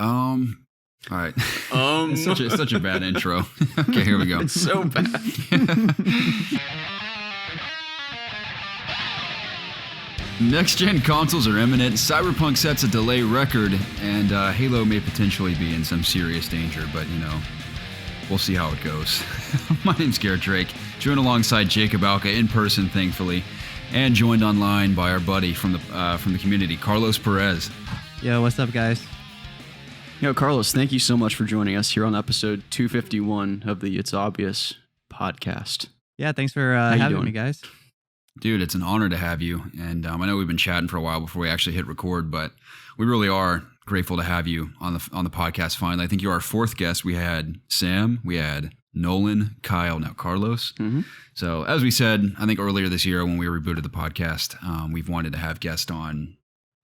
All right. It's such a bad intro. Okay, here we go. It's so bad. Next-gen consoles are imminent. Cyberpunk sets a delay record, and Halo may potentially be in some serious danger, but, we'll see how it goes. My name's Garrett Drake, joined alongside Jacob Alka in person, thankfully, and joined online by our buddy from the community, Carlos Perez. Yo, what's up, guys? Yo, Carlos, thank you so much for joining us here on episode 251 of the It's Obvious podcast. Yeah, thanks for having me, guys. Dude, it's an honor to have you. And I know we've been chatting for a while before we actually hit record, but we really are grateful to have you on the podcast finally. I think you're our fourth guest. We had Sam, we had Nolan, Kyle, now Carlos. Mm-hmm. So as we said, I think earlier this year when we rebooted the podcast, we've wanted to have guests on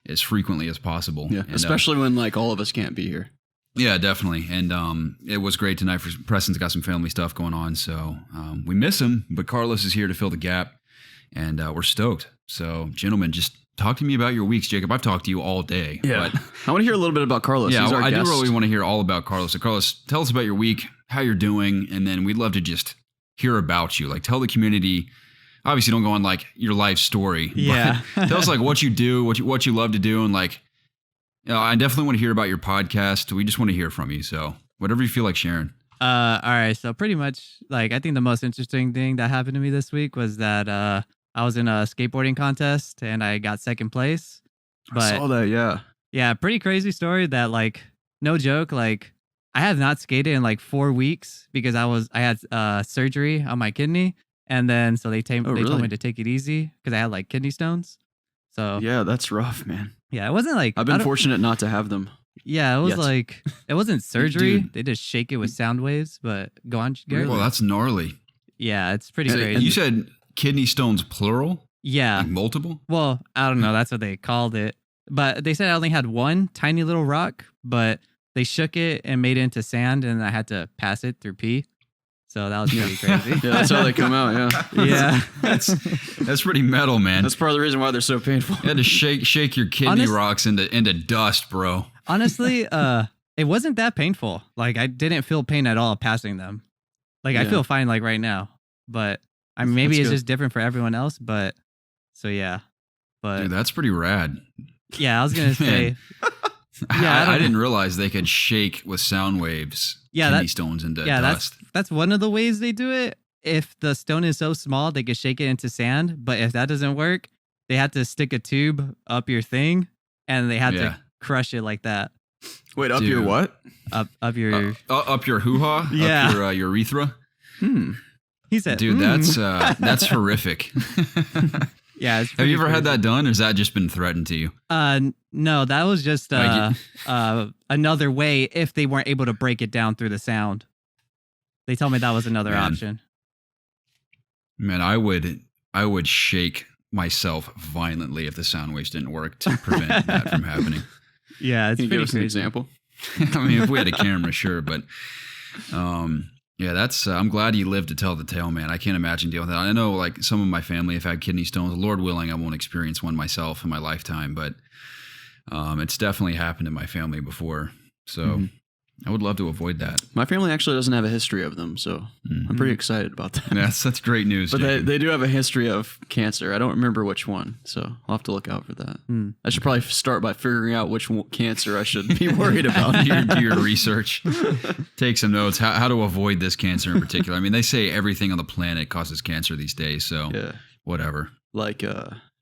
as frequently as possible. Yeah, and, especially when all of us can't be here. Yeah, definitely. And it was great tonight for Preston's got some family stuff going on. So we miss him, but Carlos is here to fill the gap. And we're stoked. So, gentlemen, just talk to me about your weeks. Jacob, I've talked to you all day. Yeah. But I want to hear a little bit about Carlos. Yeah, I do really want to hear all about Carlos. So, Carlos, tell us about your week, how you're doing, and then we'd love to just hear about you. Tell the community. Obviously, don't go on your life story. Yeah. But tell us what you do, what you love to do, and I definitely want to hear about your podcast. We just want to hear from you. So, whatever you feel like sharing. All right. So pretty much, I think the most interesting thing that happened to me this week was that I was in a skateboarding contest and I got second place. But I saw that, yeah. Yeah, pretty crazy story that, no joke, I have not skated in 4 weeks because I had surgery on my kidney. And then, so they told me to take it easy because I had kidney stones. So yeah, that's rough, man. Yeah, it wasn't I've been fortunate not to have them. Yeah, it was it wasn't surgery. Dude. They just shake it with sound waves, but go on, Garrett. Well, that's gnarly. Yeah, it's pretty crazy. You said kidney stones plural? Yeah. Multiple? Well, I don't know. That's what they called it. But they said I only had one tiny little rock, but they shook it and made it into sand, and I had to pass it through pee. So that was pretty crazy. Yeah, that's how they come out, yeah. Yeah. That's pretty metal, man. That's part of the reason why they're so painful. You had to shake your kidney rocks into dust, bro. Honestly, it wasn't that painful. I didn't feel pain at all passing them. I feel fine right now. But I mean, maybe it's just different for everyone else, but so yeah. But dude, that's pretty rad. Yeah, I was gonna say. Yeah, I didn't realize they could shake with sound waves. Yeah, kidney stones into dust. That's one of the ways they do it. If the stone is so small, they could shake it into sand. But if that doesn't work, they have to stick a tube up your thing, and they have to crush it like that. Wait, up your what? Up your up your hoo-ha? Yeah, up your urethra. He said, "Dude, that's horrific." Yeah. Have you ever had that done, or has that just been threatened to you? No, that was just another way if they weren't able to break it down through the sound. They told me that was another option. Man, I would shake myself violently if the sound waves didn't work to prevent that from happening. Yeah, it's Can you pretty give us an crazy. example? I mean, if we had a camera, sure, but yeah, that's. I'm glad you lived to tell the tale, man. I can't imagine dealing with that. I know, some of my family have had kidney stones. Lord willing, I won't experience one myself in my lifetime, but it's definitely happened in my family before. So I would love to avoid that. My family actually doesn't have a history of them, so I'm pretty excited about that. That's great news. But they do have a history of cancer. I don't remember which one, so I'll have to look out for that. I should probably start by figuring out which cancer I should be worried about. Do your research. Take some notes. How to avoid this cancer in particular. I mean, they say everything on the planet causes cancer these days, so whatever.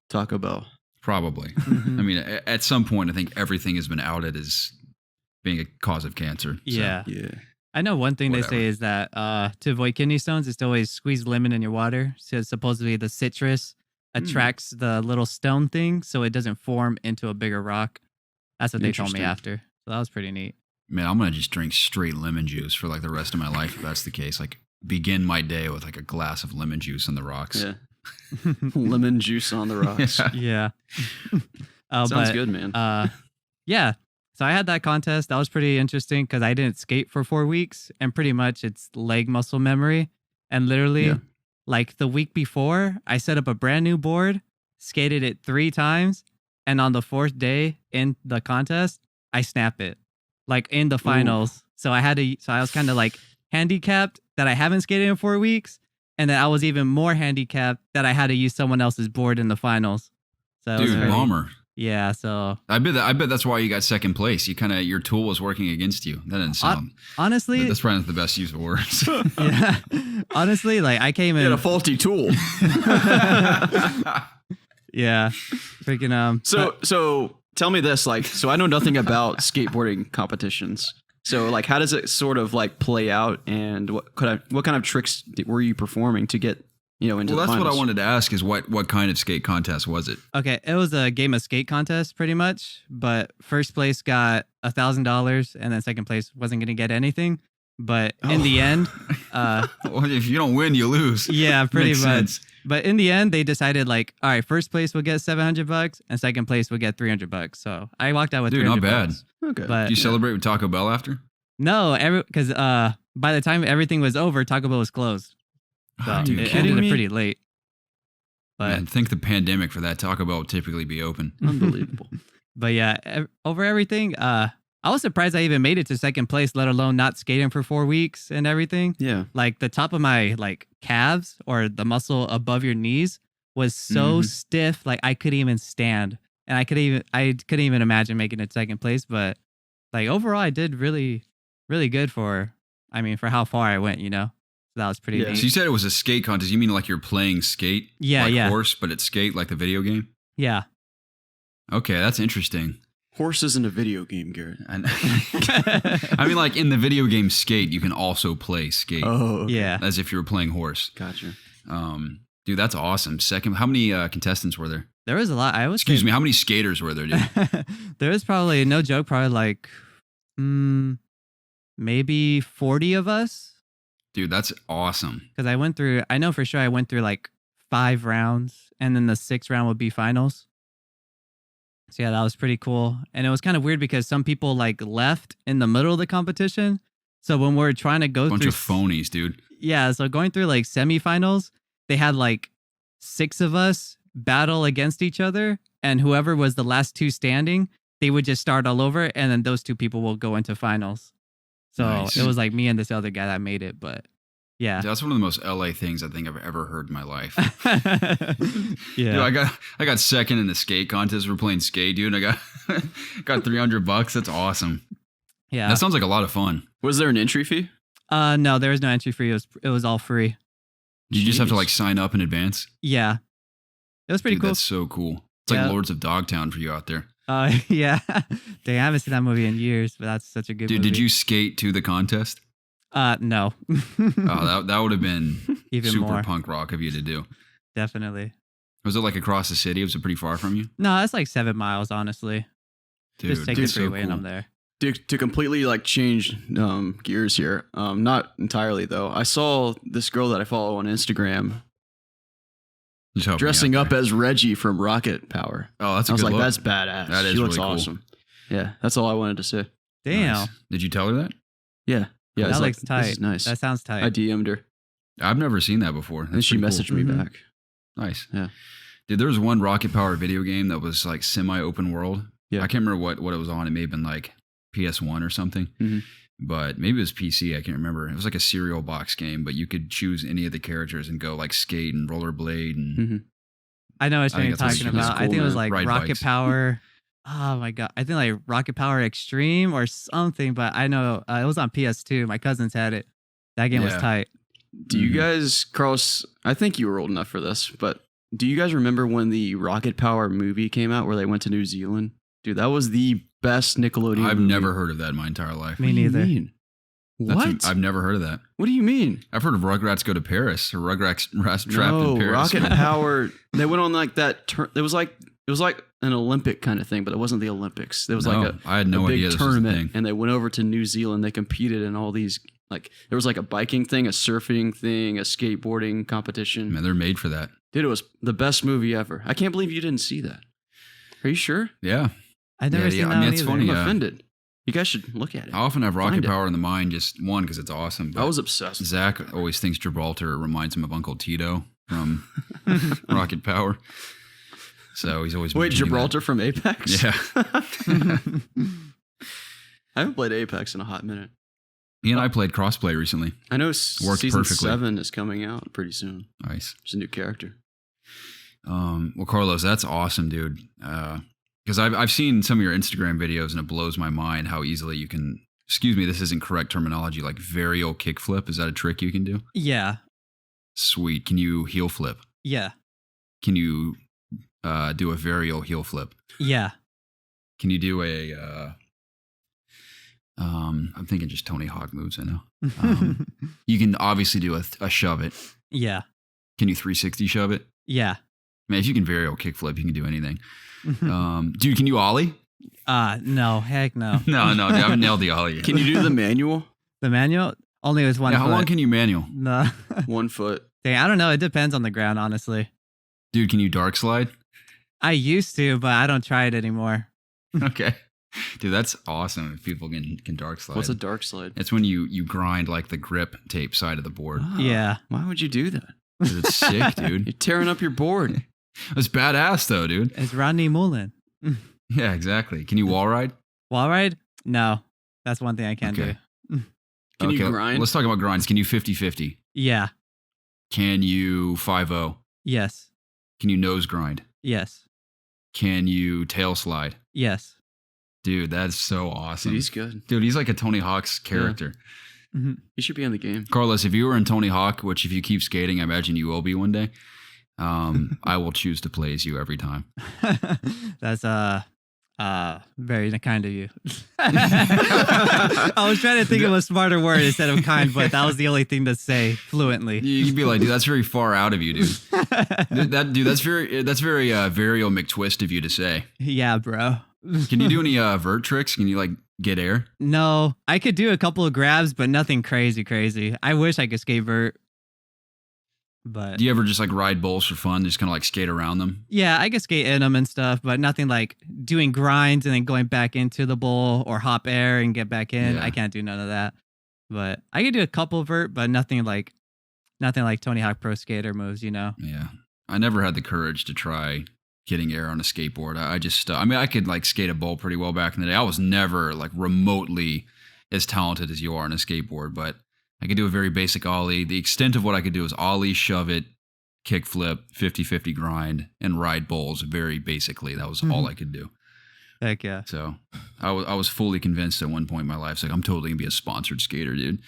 Taco Bell. Probably. I mean, at some point, I think everything has been outed as being a cause of cancer. Yeah. So, yeah. I know one thing they say is that to avoid kidney stones is to always squeeze lemon in your water. So supposedly the citrus attracts the little stone thing so it doesn't form into a bigger rock. That's what they told me after. So that was pretty neat. Man, I'm going to just drink straight lemon juice for the rest of my life if that's the case. Begin my day with a glass of lemon juice on the rocks. Yeah. Lemon juice on the rocks. Yeah. Sounds good, man. Yeah. So I had that contest. That was pretty interesting because I didn't skate for 4 weeks, and pretty much it's leg muscle memory. And literally, the week before, I set up a brand new board, skated it 3 times, and on the 4th day in the contest, I snap it. like in the finals. So I was kind of like handicapped that I haven't skated in 4 weeks. And then I was even more handicapped that I had to use someone else's board in the finals. So Dude, bummer. Yeah, so I bet that's why you got second place. Your tool was working against you. That didn't sound honestly. That's probably not the best use of words. Yeah, honestly, like I came in. You had a faulty tool. Yeah, freaking So tell me this, like, so I know nothing about skateboarding competitions. So like, how does it sort of like play out, and what kind of tricks were you performing to get into the that's finals? what I wanted to ask is what kind of skate contest was it? Okay, it was a game of skate contest pretty much, but first place got $1,000 and then second place wasn't going to get anything. But in the end, well, if you don't win, you lose. Yeah, pretty Makes much. sense. But in the end, they decided like, all right, first place will get $700 and second place will get $300. So I walked out with $300. Not bad. Okay. But Did you celebrate with Taco Bell after? no, because by the time everything was over, Taco Bell was closed. So Dude, it kidding ended me? pretty late. But Man, think the pandemic for that. Taco Bell would typically be open. Unbelievable. But yeah, over everything, I was surprised I even made it to second place, let alone not skating for 4 weeks and everything. Yeah. Like the top of my like calves or the muscle above your knees was so stiff, like I couldn't even stand, and I couldn't even imagine making it second place. But like overall, I did really, really good for how far I went. So that was pretty neat. So you said it was a skate contest. You mean like you're playing skate? Yeah, like yeah. Horse, but it's skate like the video game? Yeah. Okay, that's interesting. Horse isn't a video game, Garrett. I mean, like in the video game Skate, you can also play skate. Oh, okay. Yeah. As if you were playing horse. Gotcha. Dude, that's awesome. Second, how many contestants were there? There was a lot. Excuse me, how many skaters were there, dude? There was probably, no joke, probably like maybe 40 of us. Dude, that's awesome. Because I know for sure I went through like 5 rounds, and then the 6th round would be finals. So yeah, that was pretty cool. And it was kind of weird because some people like left in the middle of the competition. So when we were trying to go Bunch through of phonies, dude. Yeah, so going through like semifinals, they had like 6 of us battle against each other, and whoever was the last 2 standing, they would just start all over, and then those 2 people will go into finals. So Nice. It was like me and this other guy that made it, but yeah. That's one of the most LA things I think I've ever heard in my life. Yeah. Dude, I got second in the skate contest. We're playing skate, dude. And I got $300. That's awesome. Yeah. That sounds like a lot of fun. Was there an entry fee? No, there was no entry fee. It was all free. You just have to Jeez. like sign up in advance. Yeah. It was pretty Dude, cool. That's so cool. It's Yeah. like Lords of Dogtown for you out there. Yeah. Dang, I haven't seen that movie in years, but that's such a good Dude, movie. did you skate to the contest? No. Oh, that would have been Even super more. punk rock of you to do. Definitely. Was it like across the city? Was it pretty far from you? No, it's like 7 miles, honestly. Dude, Just take the that's so freeway and cool. I'm there. To completely like change gears here, not entirely though. I saw this girl that I follow on Instagram Just help me dressing out up there. as Reggie from Rocket Power. Oh, that's a I was good like, look. that's badass. That is she looks really cool. awesome. Yeah, that's all I wanted to say. Damn. Nice. Did you tell her that? Yeah, That it's looks like, tight. This is nice. That sounds tight. I DM'd her, I've never seen that before. and That's she pretty messaged cool. me Mhm. back. Nice. Yeah. Dude, there was one Rocket Power video game that was like semi-open world. Yeah. I can't remember what it was on. It may have been like PS1 or something. Mhm. But maybe it was PC. I can't remember. It was like a cereal box game, but you could choose any of the characters and go like skate and rollerblade and Mhm. I know what I think you're that's talking really about. I cool, think it was man. like Ride Rocket bikes. Power. Oh my god! I think like Rocket Power Extreme or something. But I know it was on PS2. My cousins had it. That game was Yeah. tight. Do you Mhm. guys, Carlos? I think you were old enough for this, but do you guys remember when the Rocket Power movie came out, where they went to New Zealand? Dude, that was the best Nickelodeon. I've movie. never heard of that in my entire life. Me What do you neither. mean? That's What? I've never heard of that. What do you mean? I've heard of Rugrats Go to Paris or Rugrats Trapped in Paris. Rocket Power. They went on like that. It was like an Olympic kind of thing, but it wasn't the Olympics. It was like I had no a idea big this was a tournament, thing. and they went over to New Zealand. They competed in all these, like, there was like a biking thing, a surfing thing, a skateboarding competition. Man, they're made for that. Dude, it was the best movie ever. I can't believe you didn't see that. Are you sure? Yeah. I've never Yeah, seen yeah, I that mean, one it's either. funny. I'm Yeah. offended. You guys should look at it. I often have Rocket Find it. Power in the mind, just one, because it's awesome. I but was obsessed. Zach always thinks Gibraltar reminds him of Uncle Tito from Rocket Power. So he's always Wait, mentioning Gibraltar from Apex? that. Yeah. I haven't played Apex in a hot minute. He and I played crossplay recently. I know Worked season perfectly. 7 is coming out pretty soon. Nice. It's a new character. Well, Carlos, that's awesome, dude. Because I've seen some of your Instagram videos, and it blows my mind how easily you can. Excuse me, this isn't correct terminology. Like varial kickflip. Is that a trick you can do? Yeah. Sweet. Can you heel flip? Yeah. Can you do a varial heel flip? Yeah. Can you do a? I'm thinking just Tony Hawk moves. I know. You can obviously do a shove it. Yeah. Can you 360 shove it? Yeah. Man, if you can varial kickflip, you can do anything. Dude, can you ollie? No, heck no. No, dude, I haven't nailed the ollie yet. Can you do the manual? The manual only with one Yeah, foot. how long can you manual? No. 1 foot. Dang, I don't know. It depends on the ground, honestly. Dude, can you dark slide? I used to, but I don't try it anymore. Okay. Dude, that's awesome if people can dark slide. What's a dark slide? It's when you grind like the grip tape side of the board. Oh, Yeah. Why would you do that? 'Cause it's sick, dude. You're tearing up your board. It's badass though, dude. It's Rodney Mullen. Yeah, exactly. Can you wall ride? Wall ride? No. That's one thing I can't Okay. do. Can you grind? Let's talk about grinds. Can you 50-50? Yeah. Can you 5-0? Yes. Can you nose grind? Yes. Can you tail slide? Yes. Dude, that's so awesome. Dude, he's good. Dude, he's like a Tony Hawk's character. He should be in the game. Carlos, if you were in Tony Hawk, which if you keep skating, I imagine you will be one day, I will choose to play as you every time. That's very kind of you. I was trying to think of a smarter word instead of kind, but that was the only thing to say fluently. You'd be like, dude, that's very far out of you, dude. That's very Varial McTwist of you to say. Yeah, bro. Can you do any vert tricks? Can you like get air? No, I could do a couple of grabs, but nothing crazy. I wish I could skate vert. But Do you ever just like ride bowls for fun, just kind of like skate around them? yeah, I could skate in them and stuff, but nothing like doing grinds and then going back into the bowl or hop air and get back in. Yeah. I can't do none of that. But I could do a couple of vert, but nothing like Tony Hawk Pro Skater moves, you know? Yeah. I never had the courage to try getting air on a skateboard. I just, I mean, I could like skate a bowl pretty well back in the day. I was never like remotely as talented as you are on a skateboard, but I could do a very basic ollie. The extent of what I could do is ollie, shove it, kick flip, 50-50 grind, and ride bowls very basically. That was all I could do. Heck yeah. So I was fully convinced at one point in my life, it's like, I'm totally going to be a sponsored skater, dude.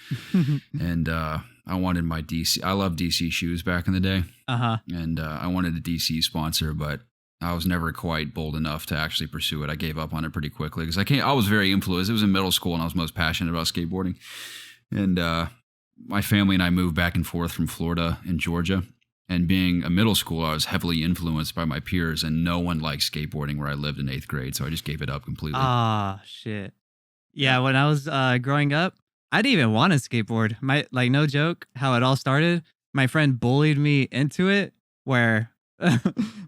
And I wanted my DC. I loved DC shoes back in the day. Uh-huh. And I wanted a DC sponsor, but I was never quite bold enough to actually pursue it. I gave up on it pretty quickly because I was very influenced. It was in middle school and I was most passionate about skateboarding. And my family and I moved back and forth from Florida and Georgia. And being a middle schooler, I was heavily influenced by my peers, and no one liked skateboarding where I lived in 8th grade. So I just gave it up completely. Ah, shit. Yeah, when I was growing up, I didn't even want to skateboard. No joke, how it all started. My friend bullied me into it where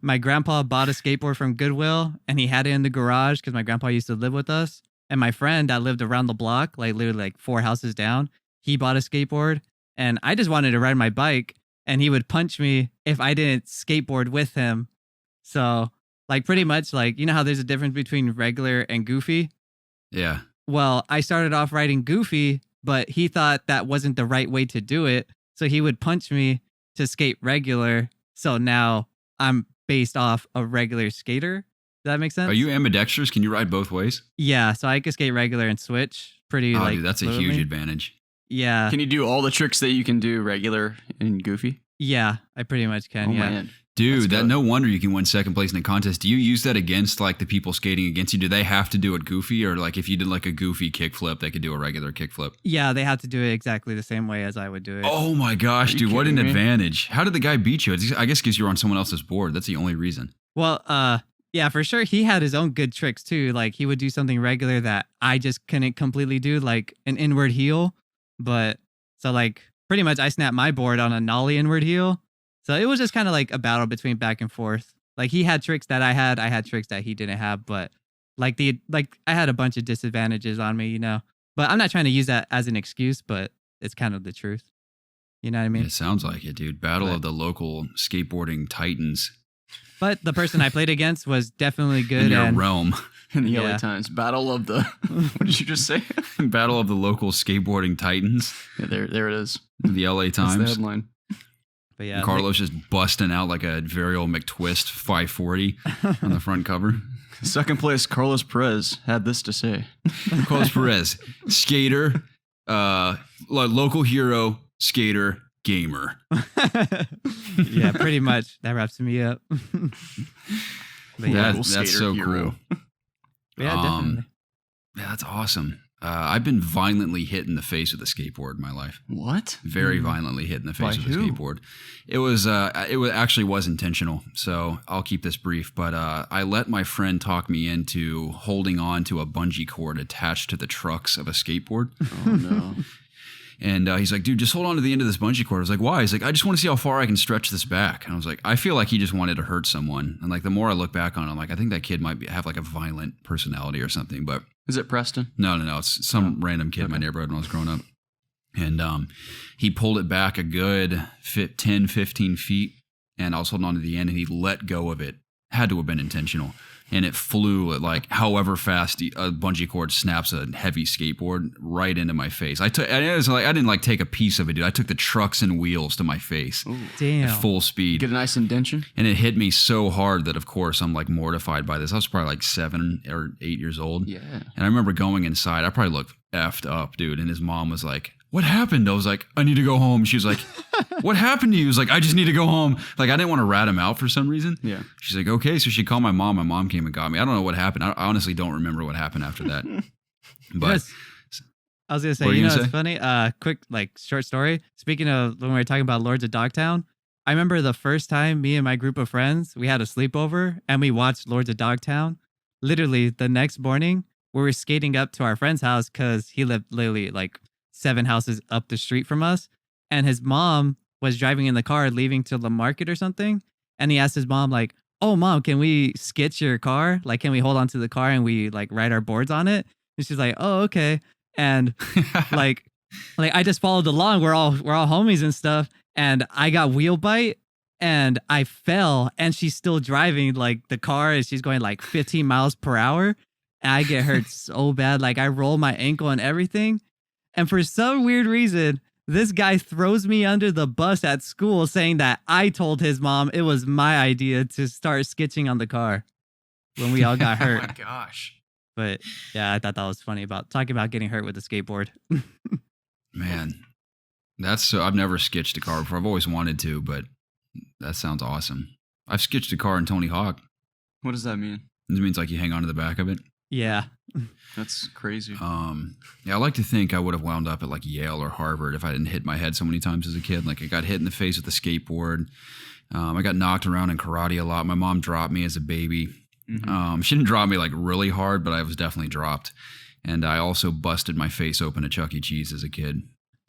my grandpa bought a skateboard from Goodwill and he had it in the garage because my grandpa used to live with us. And my friend that lived around the block, like literally like 4 houses down, he bought a skateboard and I just wanted to ride my bike and he would punch me if I didn't skateboard with him. So like pretty much like, you know how there's a difference between regular and goofy? Yeah. Well, I started off riding goofy, but he thought that wasn't the right way to do it. So he would punch me to skate regular. So now I'm based off a regular skater. Does that make sense? Are you ambidextrous? Can you ride both ways? Yeah, so I could skate regular and switch pretty Oh, like dude, that's a fluently. huge advantage. Yeah. Can you do all the tricks that you can do regular and goofy? Yeah, I pretty much can. Oh, yeah. man. Dude, That's good. no wonder you can win second place in a contest. Do you use that against like the people skating against you? Do they have to do it goofy, or like if you did like a goofy kickflip, they could do a regular kickflip? Yeah, they have to do it exactly the same way as I would do it. Oh my gosh, Are you dude, what an kidding me? advantage. How did the guy beat you? I guess because you're on someone else's board. That's the only reason. Well, yeah, for sure. He had his own good tricks too. Like he would do something regular that I just couldn't completely do, like an inward heel. But so like pretty much I snapped my board on a nollie inward heel. So it was just kind of like a battle between back and forth. Like he had tricks that I had tricks that he didn't have, but I had a bunch of disadvantages on me, you know. But I'm not trying to use that as an excuse, but it's kind of the truth. You know what I mean? It sounds like it, dude. Battle But- of the local skateboarding titans. But the person I played against was definitely good. In your and realm. In the Yeah. LA Times, battle of the. What did you just say? Battle of the local skateboarding titans. Yeah, there it is. The LA That's the Times. headline. But yeah, Carlos just busting out like a very old McTwist 540 on the front cover. Second place, Carlos Perez had this to say. Carlos Perez, skater, local hero, skater, gamer. yeah, pretty much. That wraps me up. But yeah, Local That's skater so hero. cool. yeah, definitely. Yeah, that's awesome. I've been violently hit in the face with a skateboard in my life. What? Very violently hit in the face By with a who? skateboard. It was actually was intentional. So I'll keep this brief. But I let my friend talk me into holding on to a bungee cord attached to the trucks of a skateboard. Oh no. And he's like, dude, just hold on to the end of this bungee cord. I was like, why? He's like, I just want to see how far I can stretch this back. And I was like, I feel like he just wanted to hurt someone. And like the more I look back on it, I'm like, I think that kid might have like a violent personality or something. But Is it Preston? no. It's some random kid in my neighborhood when I was growing up. And he pulled it back a good 10, 15 feet. And I was holding on to the end and he let go of it. Had to have been intentional. And it flew at like however fast a bungee cord snaps a heavy skateboard right into my face. I didn't like take a piece of it, dude. I took the trucks and wheels to my face Damn. at full speed. Get a nice indention? And it hit me so hard that, of course, I'm like mortified by this. I was probably like 7 or 8 years old. Yeah. And I remember going inside. I probably looked effed up, dude. And his mom was like, what happened? I was like, I need to go home. She was like, what happened to you? He was like, I just need to go home. Like, I didn't want to rat him out for some reason. Yeah. She's like, okay. So she called my mom. My mom came and got me. I don't know what happened. I honestly don't remember what happened after that. But Yes. I was gonna say, What were you you know, gonna it's funny. Quick, like short story. Speaking of when we were talking about Lords of Dogtown, I remember the first time me and my group of friends we had a sleepover and we watched Lords of Dogtown. Literally, the next morning we were skating up to our friend's house because he lived literally like 7 houses up the street from us, and his mom was driving in the car leaving to the market or something, and he asked his mom like, "Oh, mom, can we sketch your car? Like, can we hold on to the car and we like ride our boards on it?" And she's like, "Oh, okay." And like I just followed along. We're all homies and stuff. And I got wheel bite and I fell and she's still driving like the car and she's going like 15 miles per hour. And I get hurt so bad. Like I roll my ankle and everything. And for some weird reason, this guy throws me under the bus at school saying that I told his mom it was my idea to start sketching on the car when we all got Oh hurt. my gosh. But yeah, I thought that was funny about talking about getting hurt with a skateboard. man, that's so. I've never sketched a car before. I've always wanted to, but that sounds awesome. I've sketched a car in Tony Hawk. What does that mean? It means like you hang on to the back of it. Yeah. That's crazy. Yeah, I like to think I would have wound up at like Yale or Harvard if I didn't hit my head so many times as a kid. Like I got hit in the face with a skateboard. I got knocked around in karate a lot. My mom dropped me as a baby. She didn't drop me like really hard, but I was definitely dropped. And I also busted my face open at Chuck E. Cheese as a kid.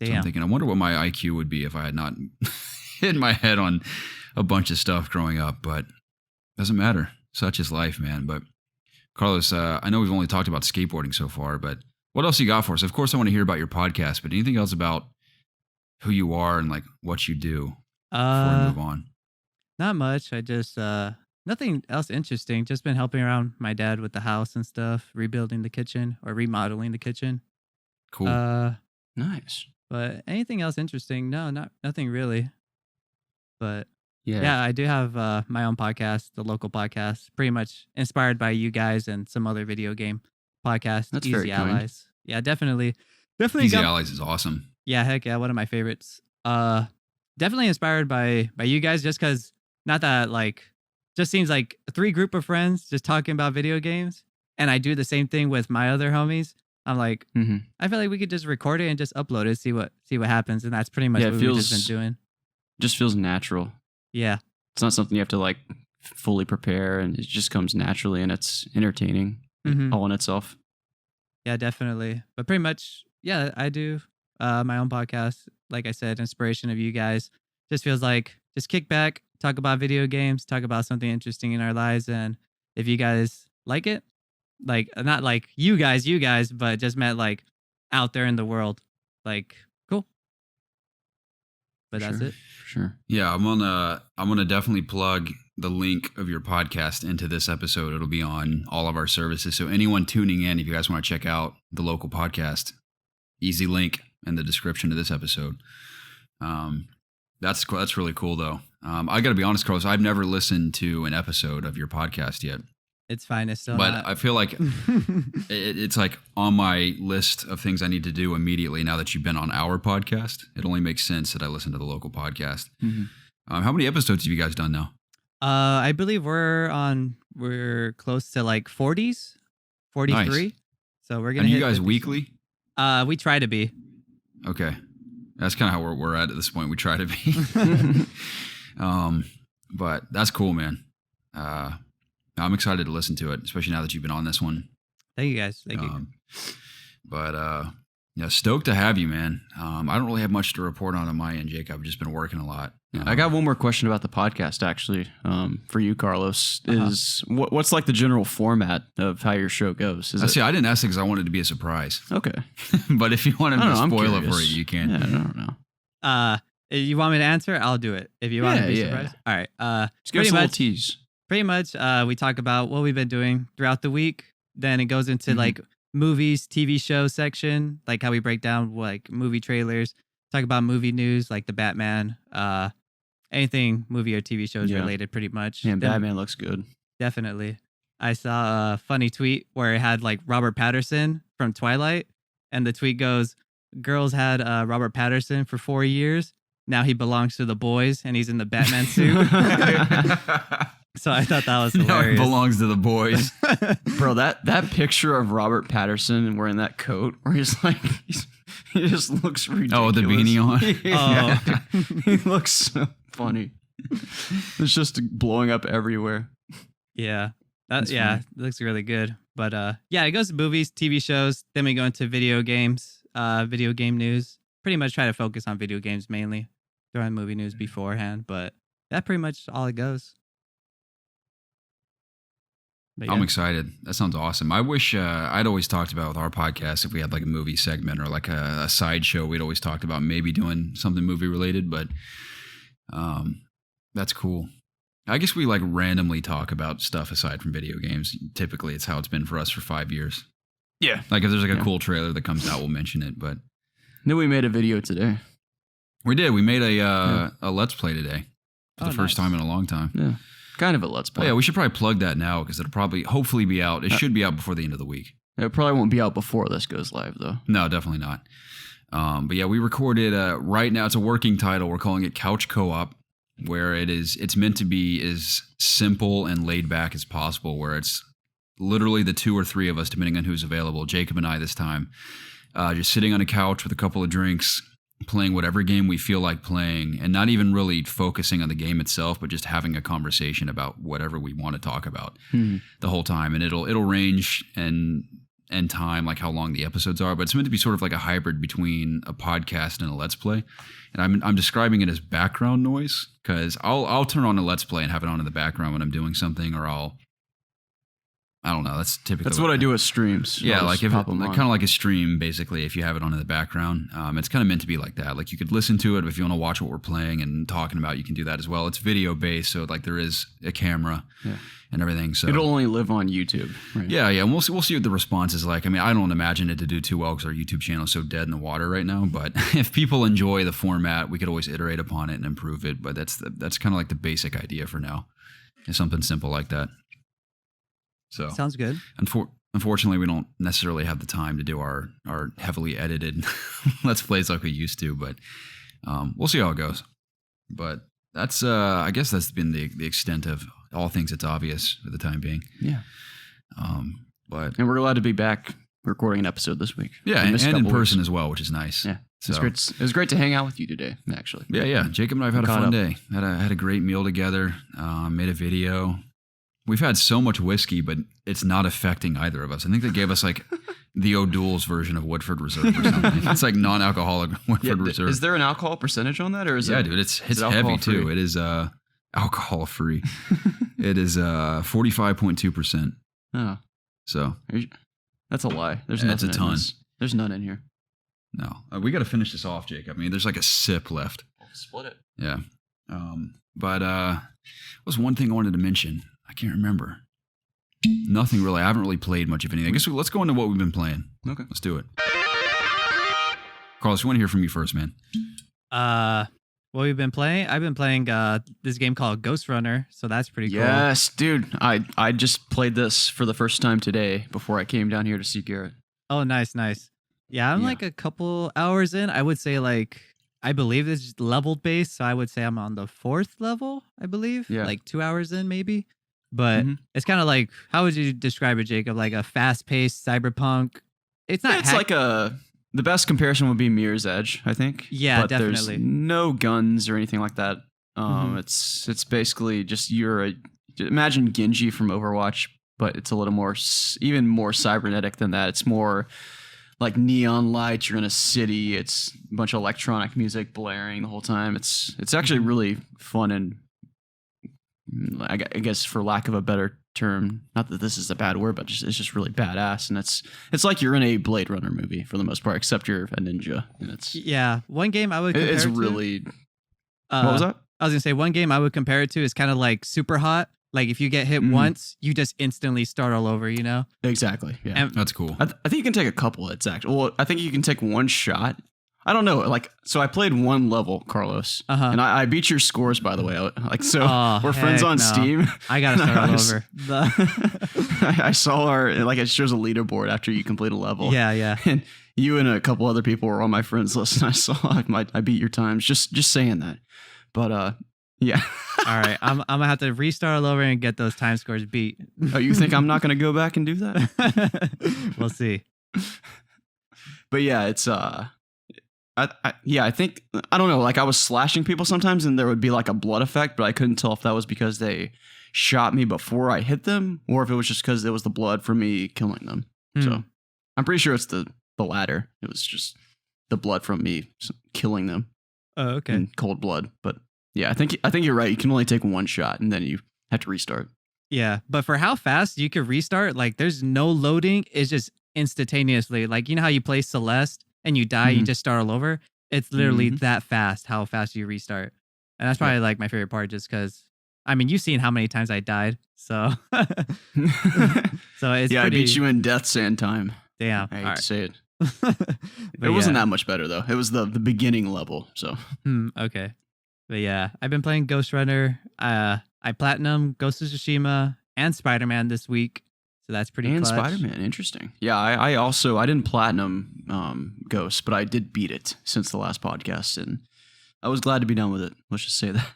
So I'm Damn. thinking, I wonder what my IQ would be if I had not hit my head on a bunch of stuff growing up. But doesn't matter. Such is life, man. But Carlos, I know we've only talked about skateboarding so far, but what else you got for us? Of course, I want to hear about your podcast, but anything else about who you are and like what you do before we move on? Not much. I just nothing else interesting. Just been helping around my dad with the house and stuff, rebuilding the kitchen or remodeling the kitchen. Cool. Nice. But anything else interesting? No, nothing really. But yeah, I do have my own podcast, the local podcast, pretty much inspired by you guys and some other video game podcasts. That's Easy very kind. Allies. Yeah, definitely. Easy Allies is awesome. Yeah, heck yeah, one of my favorites. Definitely inspired by you guys, just because not that like, just seems like 3 group of friends just talking about video games, and I do the same thing with my other homies. I'm like, I feel like we could just record it and just upload it, see what happens, and that's pretty much what we've just been doing. Just feels natural. Yeah, It's not something you have to like fully prepare, and it just comes naturally, and it's entertaining all in itself. yeah, definitely. But pretty much, yeah, I do my own podcast. Like I said, inspiration of you guys. Just feels like just kick back, talk about video games, talk about something interesting in our lives, and if you guys like it, like not like you guys, but just meant like out there in the world, like cool. But that's it. Sure. Yeah, I'm gonna definitely plug the link of your podcast into this episode. It'll be on all of our services. So anyone tuning in, if you guys want to check out the local podcast, easy link in the description of this episode. That's really cool though. I got to be honest, Carlos, I've never listened to an episode of your podcast yet. It's fine. It's still But not. I feel like it's like on my list of things I need to do immediately now that you've been on our podcast. It only makes sense that I listen to the local podcast. Mm-hmm. How many episodes have you guys done now? I believe we're close to like 40s, 43. Nice. So we're gonna. And you hit guys 50. weekly? We try to be. Okay. That's kind of how we're at this point. We try to be. But that's cool, man. I'm excited to listen to it, especially now that you've been on this one. Thank you guys. Thank you. But yeah, stoked to have you, man. I don't really have much to report on my end, Jake. I've just been working a lot. I got one more question about the podcast, actually, for you, Carlos. Is what's like the general format of how your show goes? See, I didn't ask it because I wanted it to be a surprise. Okay. But if you want to I'm spoil it curious. for you can. Yeah, I don't know. You want me to answer? I'll do it. If you want to be surprised. All right. Just give us a little tease. Pretty much, we talk about what we've been doing throughout the week. Then it goes into like movies, TV show section, like how we break down like movie trailers, talk about movie news, like the Batman, anything movie or TV shows related, pretty much. Yeah, Batman looks good. Definitely. I saw a funny tweet where it had like Robert Patterson from Twilight, and the tweet goes, "Girls had Robert Patterson for 4 years. Now he belongs to the boys, and he's in the Batman suit." So I thought that was hilarious. Now it belongs to the boys. Bro, that picture of Robert Patterson wearing that coat where he's like, he just looks ridiculous. Oh, with the beanie on? Yeah. He looks so funny. It's just blowing up everywhere. Yeah. It looks really good. But yeah, it goes to movies, TV shows. Then we go into video games, video game news. Pretty much try to focus on video games mainly. Throw in movie news beforehand, but that's pretty much all it goes. Yeah. I'm excited. That sounds awesome. I wish I'd always talked about with our podcast if we had like a movie segment or like a side show. We'd always talked about maybe doing something movie related, but that's cool. I guess we like randomly talk about stuff aside from video games. Typically, it's how it's been for us for 5 years. Yeah. Like if there's like a cool trailer that comes out, we'll mention it. But then we made a video today. We did. We made a Let's Play today for the first time in a long time. Yeah. Kind of a Let's Play. Oh, yeah, we should probably plug that now because it'll probably hopefully be out. It should be out before the end of the week. It probably won't be out before this goes live, though. No, definitely not. But yeah, we recorded right now. It's a working title. We're calling it Couch Co-op, where it's meant to be as simple and laid back as possible, where it's literally the two or three of us, depending on who's available, Jacob and I this time, just sitting on a couch with a couple of drinks, playing whatever game we feel like playing, and not even really focusing on the game itself, but just having a conversation about whatever we want to talk about the whole time. And it'll range and time, like how long the episodes are, but it's meant to be sort of like a hybrid between a podcast and a Let's Play. And I'm describing it as background noise because I'll turn on a Let's Play and have it on in the background when I'm doing something, or I don't know. That's typically that's what I do with streams. Yeah, like if kind of like a stream, basically. If you have it on in the background, it's kind of meant to be like that. Like you could listen to it, but if you want to watch what we're playing and talking about, you can do that as well. It's video based, so like there is a camera and everything. So it'll only live on YouTube. Right? Yeah, and we'll see what the response is like. I mean, I don't imagine it to do too well because our YouTube channel is so dead in the water right now. But if people enjoy the format, we could always iterate upon it and improve it. But that's kind of like the basic idea for now. It's something simple like that. So sounds good. Unfortunately, we don't necessarily have the time to do our heavily edited Let's Plays like we used to, but we'll see how it goes. But that's I guess that's been the extent of all things It's Obvious for the time being. Yeah. And we're glad to be back recording an episode this week. Yeah, and in person as well, which is nice. Yeah. So, it was great to hang out with you today, actually. Yeah. Jacob and I have had a fun day. Had a great meal together. Made a video. We've had so much whiskey, but it's not affecting either of us. I think they gave us like the O'Doul's version of Woodford Reserve or something. It's like non-alcoholic Woodford Reserve. Is there an alcohol percentage on that, or is it? Yeah, dude, it's heavy too. It is alcohol free. It is 45.2%. Oh, so that's a lie. There's that's a ton. There's none in here. No, we got to finish this off, Jacob. I mean, there's like a sip left. Split it. Yeah. But was one thing I wanted to mention. I can't remember. Nothing really. I haven't really played much of anything. I guess let's go into what we've been playing. Okay. Let's do it. Carlos, we want to hear from you first, man. What we've been playing? I've been playing this game called Ghost Runner, so that's pretty cool. Yes, dude. I just played this for the first time today before I came down here to see Garrett. Oh, nice. Yeah, I'm like a couple hours in. I would say I believe it's leveled based, so I would say I'm on the 4th level, I believe. Yeah. Like 2 hours in, maybe. But it's kind of like, how would you describe it, Jacob? Like a fast-paced cyberpunk. It's not. It's the best comparison would be Mirror's Edge, I think. Yeah, but definitely. There's no guns or anything like that. It's basically just imagine Genji from Overwatch, but it's a little more, even more cybernetic than that. It's more like neon lights. You're in a city. It's a bunch of electronic music blaring the whole time. It's actually really fun and, I guess for lack of a better term, not that this is a bad word, but it's just really badass. And it's like you're in a Blade Runner movie for the most part, except you're a ninja. And one game I would compare it's it really. to, what was that? I was gonna say one game I would compare it to is kind of like Super Hot. Like if you get hit once, you just instantly start all over. You know? Exactly. Yeah, and, that's cool. I think you can take a couple hits actually. Well, I think you can take one shot. I don't know. So I played one level, Carlos, and I beat your scores, by the way. We're friends on Steam. I gotta start all over. I saw it shows a leaderboard after you complete a level. Yeah. And you and a couple other people were on my friends list, and I saw I beat your times. Just saying that. But yeah. All right, I'm gonna have to restart all over and get those time scores beat. Oh, you think I'm not gonna go back and do that? We'll see. But yeah, it's I think, I don't know, I was slashing people sometimes and there would be a blood effect, but I couldn't tell if that was because they shot me before I hit them or if it was just because it was the blood from me killing them. So I'm pretty sure it's the latter. It was just the blood from me killing them. Oh, okay. In cold blood. But yeah, I think you're right. You can only take one shot and then you have to restart. Yeah, but for how fast you could restart, there's no loading. It's just instantaneously. You know how you play Celeste and you die, you just start all over. It's literally that fast, how fast you restart. And that's probably my favorite part, just because, you've seen how many times I died. So, so it's I beat you in Death Sand time. Damn. I hate to say it. It wasn't that much better though. It was the beginning level. So, okay. But yeah, I've been playing Ghost Runner. I platinum Ghost of Tsushima and Spider-Man this week. So that's pretty and clutch. Spider-Man, interesting. Yeah, I didn't platinum Ghost, but I did beat it since the last podcast, and I was glad to be done with it. Let's just say that.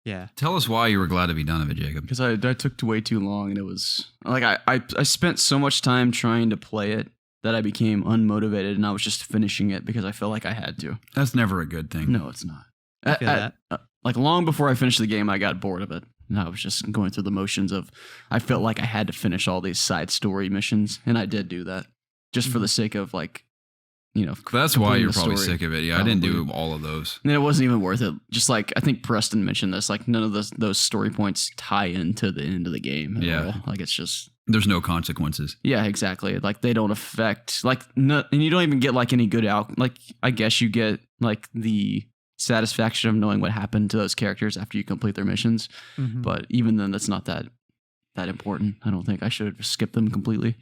Yeah. Tell us why you were glad to be done with it, Jacob. Because I took way too long, and it was I spent so much time trying to play it that I became unmotivated, and I was just finishing it because I felt like I had to. That's never a good thing. No, it's not. I feel that. Long before I finished the game, I got bored of it. And I was just going through the motions of, I felt like I had to finish all these side story missions, and I did do that just for the sake of That's why you're probably sick of it. Yeah, probably. I didn't do all of those. And it wasn't even worth it. Just I think Preston mentioned this, none of those story points tie into the end of the game. Yeah, it's just there's no consequences. Yeah, exactly. They don't affect and you don't even get any good out. I guess you get the satisfaction of knowing what happened to those characters after you complete their missions, but even then that's not that important. I don't think. I should have skipped them completely,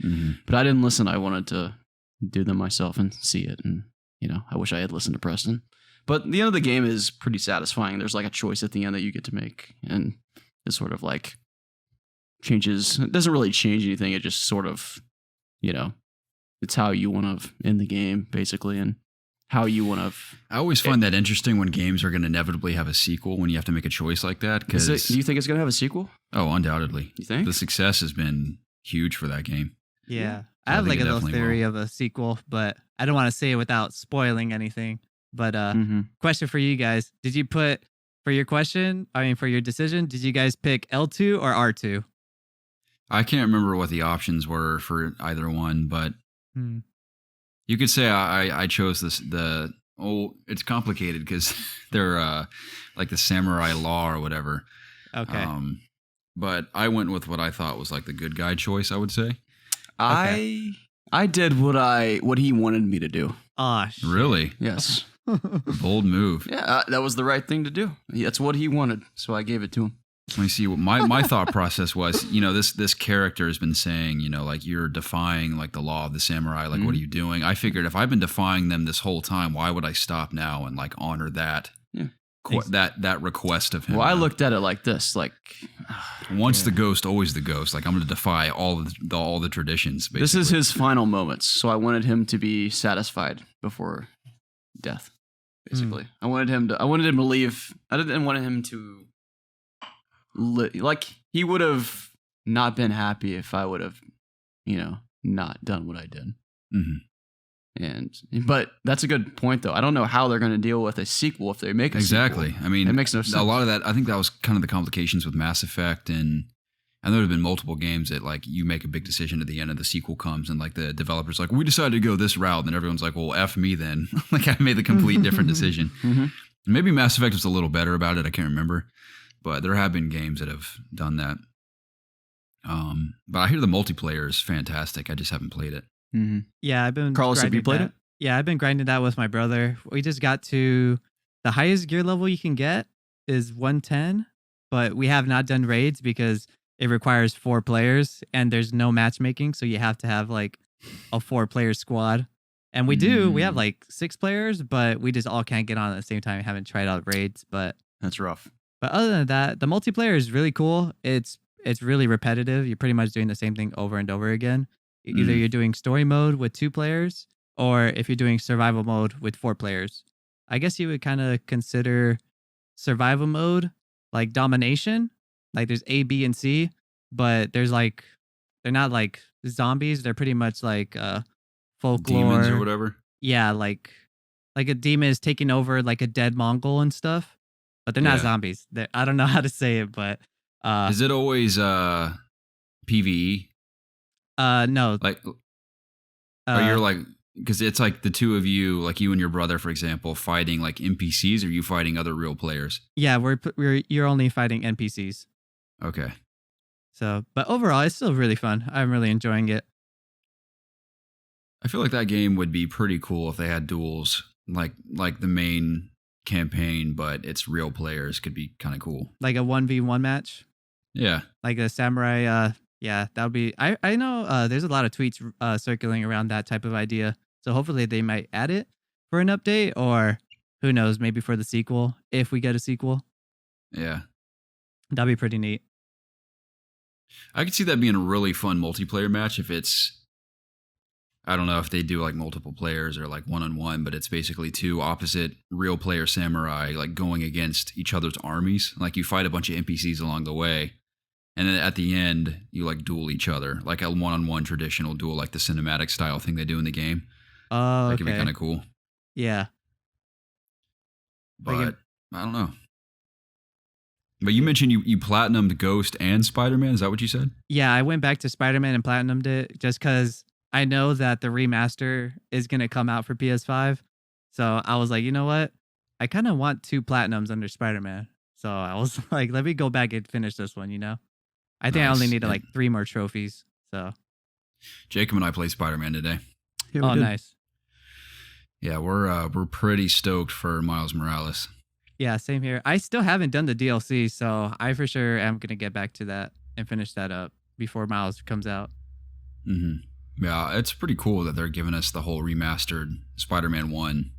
but I didn't listen. I wanted to do them myself and see it, and I wish I had listened to Preston. But the end of the game is pretty satisfying. There's a choice at the end that you get to make, and it sort of changes. It doesn't really change anything. It just sort of it's how you want to end the game basically, and how you want to. I always find that interesting when games are going to inevitably have a sequel when you have to make a choice like that. Do you think it's going to have a sequel? Oh, undoubtedly. You think? The success has been huge for that game. Yeah. I have a little theory of a sequel, but I don't want to say it without spoiling anything. But question for you guys. Did you put, for your decision, did you guys pick L2 or R2? I can't remember what the options were for either one, but you could say I chose this. It's complicated because they're the samurai law or whatever. Okay. But I went with what I thought was the good guy choice, I would say. Okay. I did what he wanted me to do. Oh, shit. Really? Yes. Bold move. Yeah, that was the right thing to do. That's what he wanted, so I gave it to him. Let me see what my thought process was. This character has been saying, like you're defying like the law of the samurai. Like, what are you doing? I figured if I've been defying them this whole time, why would I stop now and like honor that that request of him? Well, I looked at it like this: like once the ghost, always the ghost. Like I'm going to defy all the traditions. Basically. This is his final moments, so I wanted him to be satisfied before death. Basically, I wanted him to leave. I didn't want him to. Like he would have not been happy if I would have, not done what I did. But that's a good point, though. I don't know how they're going to deal with a sequel if they make a sequel. I mean, it makes no sense. A lot of that, I think that was kind of the complications with Mass Effect, and I know there have been multiple games that like you make a big decision at the end and the sequel comes, and like the developers like, we decided to go this route, and everyone's like, well, F me then. Like I made the complete different decision. Maybe Mass Effect was a little better about it. I can't remember. But there have been games that have done that. But I hear the multiplayer is fantastic. I just haven't played it. Yeah, I've been. Carlos, have you played it? Yeah, I've been grinding that with my brother. We just got to the highest gear level you can get is 110, but we have not done raids because it requires 4 players and there's no matchmaking, so you have to have like a 4-player squad. And we have like 6 players, but we just all can't get on at the same time. I haven't tried out raids, but that's rough. But other than that, the multiplayer is really cool. It's really repetitive. You're pretty much doing the same thing over and over again. Either you're doing story mode with 2 players, or if you're doing survival mode with 4 players. I guess you would kind of consider survival mode like domination. Like there's A, B, and C, but they're not like zombies. They're pretty much like folklore. Demons or whatever. Yeah, like a demon is taking over like a dead Mongol and stuff. But they're not zombies. I don't know how to say it, but is it always PvE? No. Like, or you're like, because it's like the two of you, like you and your brother, for example, fighting like NPCs, or you fighting other real players? Yeah, you're only fighting NPCs. Okay. So, but overall, it's still really fun. I'm really enjoying it. I feel like that game would be pretty cool if they had duels, like the main campaign, but it's real players. Could be kind of cool, like a 1v1 match. Yeah, like a samurai. Yeah, that would be. I know there's a lot of tweets circulating around that type of idea, so hopefully they might add it for an update, or who knows, maybe for the sequel if we get a sequel. Yeah, that'd be pretty neat. I could see that being a really fun multiplayer match if it's, I don't know if they do like multiple players or like 1-on-1, but it's basically 2 opposite real player samurai like going against each other's armies. Like you fight a bunch of NPCs along the way, and then at the end you like duel each other, like a 1-on-1 traditional duel, like the cinematic style thing they do in the game. Oh, that could be kind of cool. Yeah, but I don't know. But you mentioned you platinumed Ghost and Spider-Man. Is that what you said? Yeah, I went back to Spider-Man and platinumed it just because I know that the remaster is going to come out for PS5. So I was like, you know what? I kind of want 2 platinums under Spider-Man. So I was like, let me go back and finish this one, I think I only needed like 3 more trophies. So Jacob and I played Spider-Man today. Yeah, oh, nice. Yeah, we're pretty stoked for Miles Morales. Yeah, same here. I still haven't done the DLC, so I for sure am going to get back to that and finish that up before Miles comes out. Yeah, it's pretty cool that they're giving us the whole remastered Spider-Man 1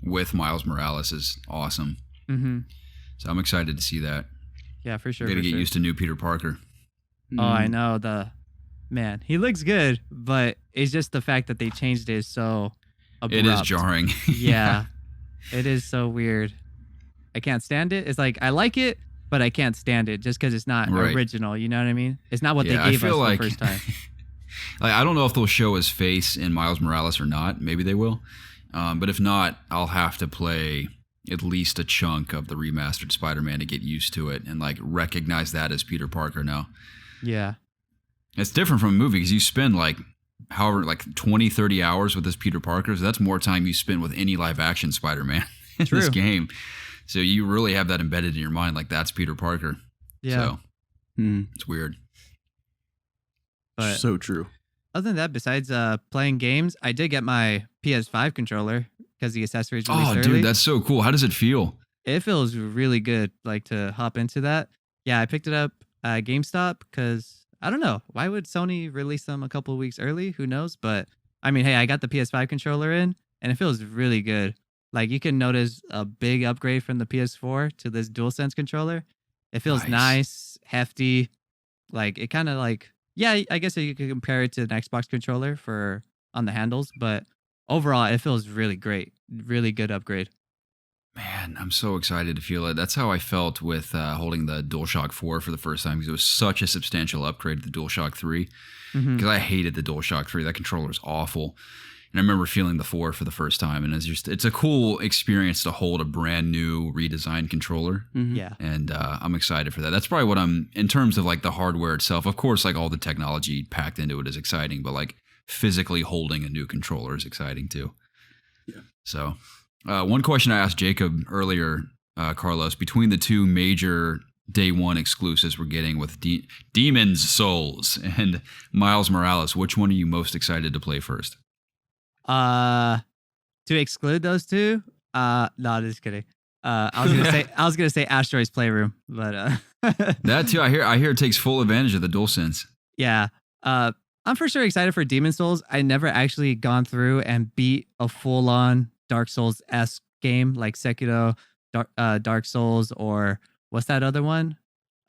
with Miles Morales is awesome. So I'm excited to see that. Yeah, for sure. Got to get used to new Peter Parker. Oh, I know. Man, he looks good, but it's just the fact that they changed it so abrupt. It is jarring. Yeah, it is so weird. I can't stand it. It's like, I like it, but I can't stand it just because it's not original. You know what I mean? It's not what they gave us the first time. Like, I don't know if they'll show his face in Miles Morales or not. Maybe they will. But if not, I'll have to play at least a chunk of the remastered Spider-Man to get used to it and like recognize that as Peter Parker now. Yeah. It's different from a movie because you spend like 20, 30 hours with this Peter Parker. So that's more time you spend with any live action Spider-Man in this game. So you really have that embedded in your mind, like that's Peter Parker. Yeah. So it's weird. But so true. Other than that, besides playing games, I did get my PS5 controller because the accessories released early. Dude, that's so cool. How does it feel? It feels really good, like to hop into that. Yeah, I picked it up at GameStop because I don't know. Why would Sony release them a couple of weeks early? Who knows? But I mean, hey, I got the PS5 controller in and it feels really good. Like you can notice a big upgrade from the PS4 to this DualSense controller. It feels nice, hefty. Like it kind of like, yeah, I guess you could compare it to an Xbox controller for on the handles, but overall it feels really great. Really good upgrade. Man, I'm so excited to feel it. That's how I felt with holding the DualShock 4 for the first time because it was such a substantial upgrade to the DualShock 3. Because I hated the DualShock 3. That controller is awful. And I remember feeling the 4 for the first time. And it's a cool experience to hold a brand new redesigned controller. Yeah. And I'm excited for that. That's probably what in terms of like the hardware itself. Of course, like all the technology packed into it is exciting, but like physically holding a new controller is exciting too. Yeah. So one question I asked Jacob earlier, Carlos, between the two major day one exclusives we're getting with Demon's Souls and Miles Morales, which one are you most excited to play first? To exclude those two? No, just kidding. I was gonna say Asteroid's Playroom, but that too. I hear it takes full advantage of the DualSense. Yeah. I'm for sure excited for Demon's Souls. I never actually gone through and beat a full-on Dark Souls-esque game like Sekiro, Dark Souls, or what's that other one?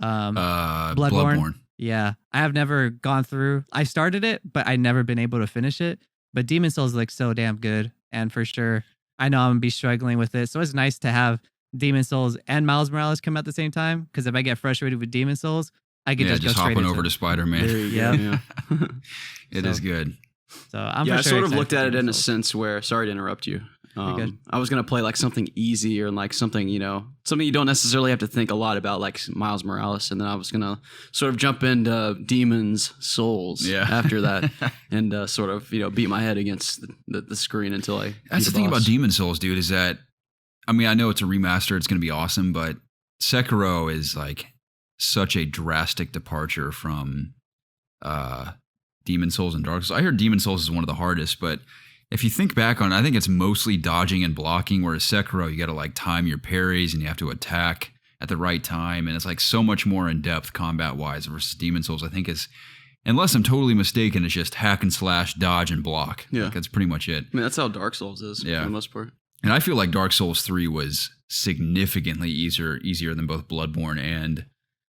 Bloodborne. Yeah, I have never gone through. I started it, but I never been able to finish it. But Demon's Souls looks so damn good, and for sure, I know I'm gonna be struggling with it. So it's nice to have Demon's Souls and Miles Morales come at the same time. Because if I get frustrated with Demon's Souls, I could just go straight hopping over to Spider-Man. Yeah. It is good. So I'm I sort of looked at it in a Souls. sense where, sorry to interrupt you. Good. I was going to play like something easy or like something, something you don't necessarily have to think a lot about, like Miles Morales. And then I was going to sort of jump into Demon's Souls after that and sort of, beat my head against the screen until I. That's the thing about Demon's Souls, dude, is that, I mean, I know it's a remaster. It's going to be awesome, but Sekiro is like such a drastic departure from Demon's Souls and Dark Souls. I heard Demon's Souls is one of the hardest, but if you think back on it, I think it's mostly dodging and blocking, whereas Sekiro, you got to like time your parries and you have to attack at the right time. And it's like so much more in depth combat wise versus Demon's Souls, I think is, unless I'm totally mistaken, it's just hack and slash, dodge and block. Yeah. Like, that's pretty much it. I mean, that's how Dark Souls is for the most part. And I feel like Dark Souls 3 was significantly easier than both Bloodborne and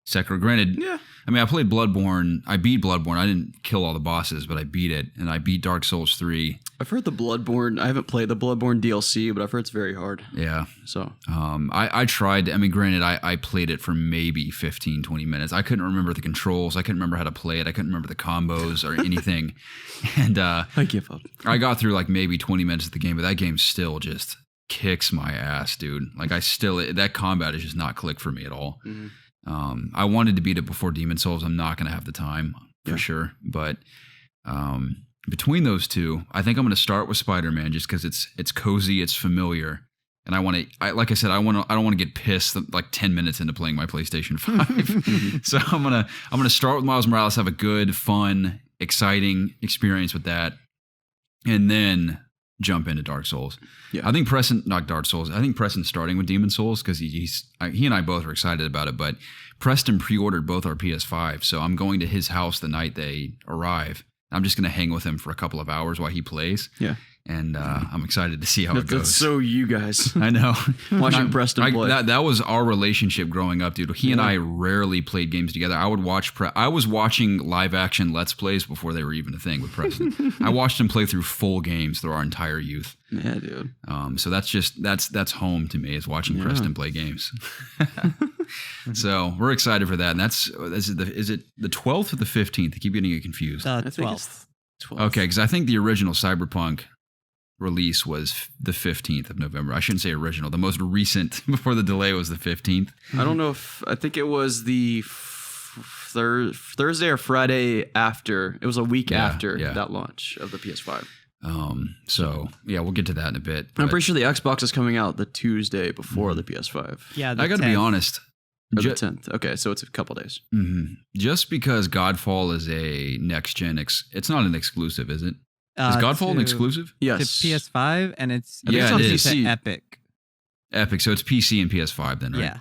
Sekiro. Granted, I mean, I played Bloodborne. I beat Bloodborne. I didn't kill all the bosses, but I beat it. And I beat Dark Souls 3. I've heard the Bloodborne. I haven't played the Bloodborne DLC, but I've heard it's very hard. Yeah. So I tried. I mean, granted, I played it for maybe 15, 20 minutes. I couldn't remember the controls. I couldn't remember how to play it. I couldn't remember the combos or anything. And I give up. I got through like maybe 20 minutes of the game, but that game still just kicks my ass, dude. Like that combat is just not click for me at all. Mm-hmm. I wanted to beat it before Demon's Souls. I'm not going to have the time for sure. But between those two, I think I'm going to start with Spider-Man just because it's cozy, it's familiar, and I want to. Like I said, I don't want to get pissed like 10 minutes into playing my PlayStation 5. So I'm gonna start with Miles Morales, have a good, fun, exciting experience with that, and then jump into Dark Souls. Yeah. I think not Dark Souls. I think Preston's starting with Demon's Souls because he and I both are excited about it. But Preston pre-ordered both our PS5, so I'm going to his house the night they arrive. I'm just going to hang with him for a couple of hours while he plays. Yeah. And I'm excited to see how it goes. That's so you guys. I know. Watching Preston play. That was our relationship growing up, dude. He and I rarely played games together. I was watching live action Let's Plays before they were even a thing with Preston. I watched him play through full games through our entire youth. Yeah, dude. So that's home to me, is watching Preston play games. So we're excited for that. And is it the 12th or the 15th? I keep getting it confused. 12th. Okay, because I think the original Cyberpunk release was the 15th of November. I shouldn't say original. The most recent before the delay was the 15th. I don't know I think it was the Thursday or Friday after. It was a week after that launch of the PS5. So we'll get to that in a bit. I'm pretty sure the Xbox is coming out the Tuesday before the PS5. Yeah, I got to be honest. Or the 10th. Okay, so it's a couple days. Mm-hmm. Just because Godfall is a next gen, it's not an exclusive, is it? Is Godfall an to- exclusive? To Yes. PS5, and it's Yeah, exclusive it is. to Epic. Epic. So it's PC and PS5 then, right? Yeah.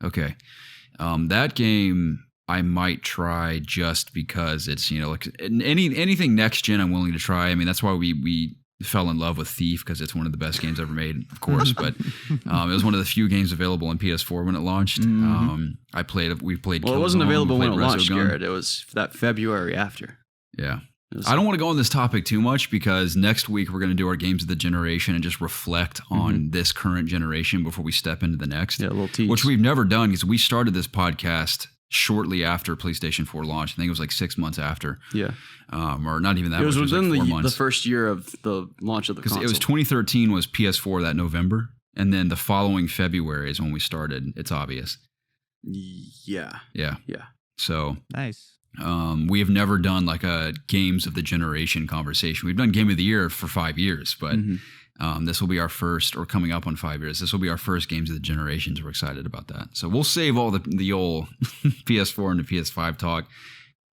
Okay. That game I might try just because it's, like anything next gen I'm willing to try. I mean, that's why we fell in love with Thief, because it's one of the best games ever made, of course. But it was one of the few games available on PS4 when it launched. We played. Well, it wasn't Killzone, available we when it played launched, Resogun. Garrett. It was that February after. Yeah. It was- I don't want to go on this topic too much because next week we're going to do our games of the generation and just reflect on this current generation before we step into the next. Yeah, a little tease. Which we've never done because we started this podcast shortly after PlayStation 4 launched. I think it was like 6 months after. Yeah. Or not even that It was much. within like 4 the months. first year of the launch of the Because console. it was 2013 was PS4 that November. And then the following February is when we started It's Obvious. Yeah. Yeah. Yeah. So Nice. we have never done like a games of the generation conversation. We've done game of the year for 5 years, but this will be our first, or coming up on 5 years. This will be our first games of the generations. We're excited about that. So we'll save all the old PS4 and the PS5 talk.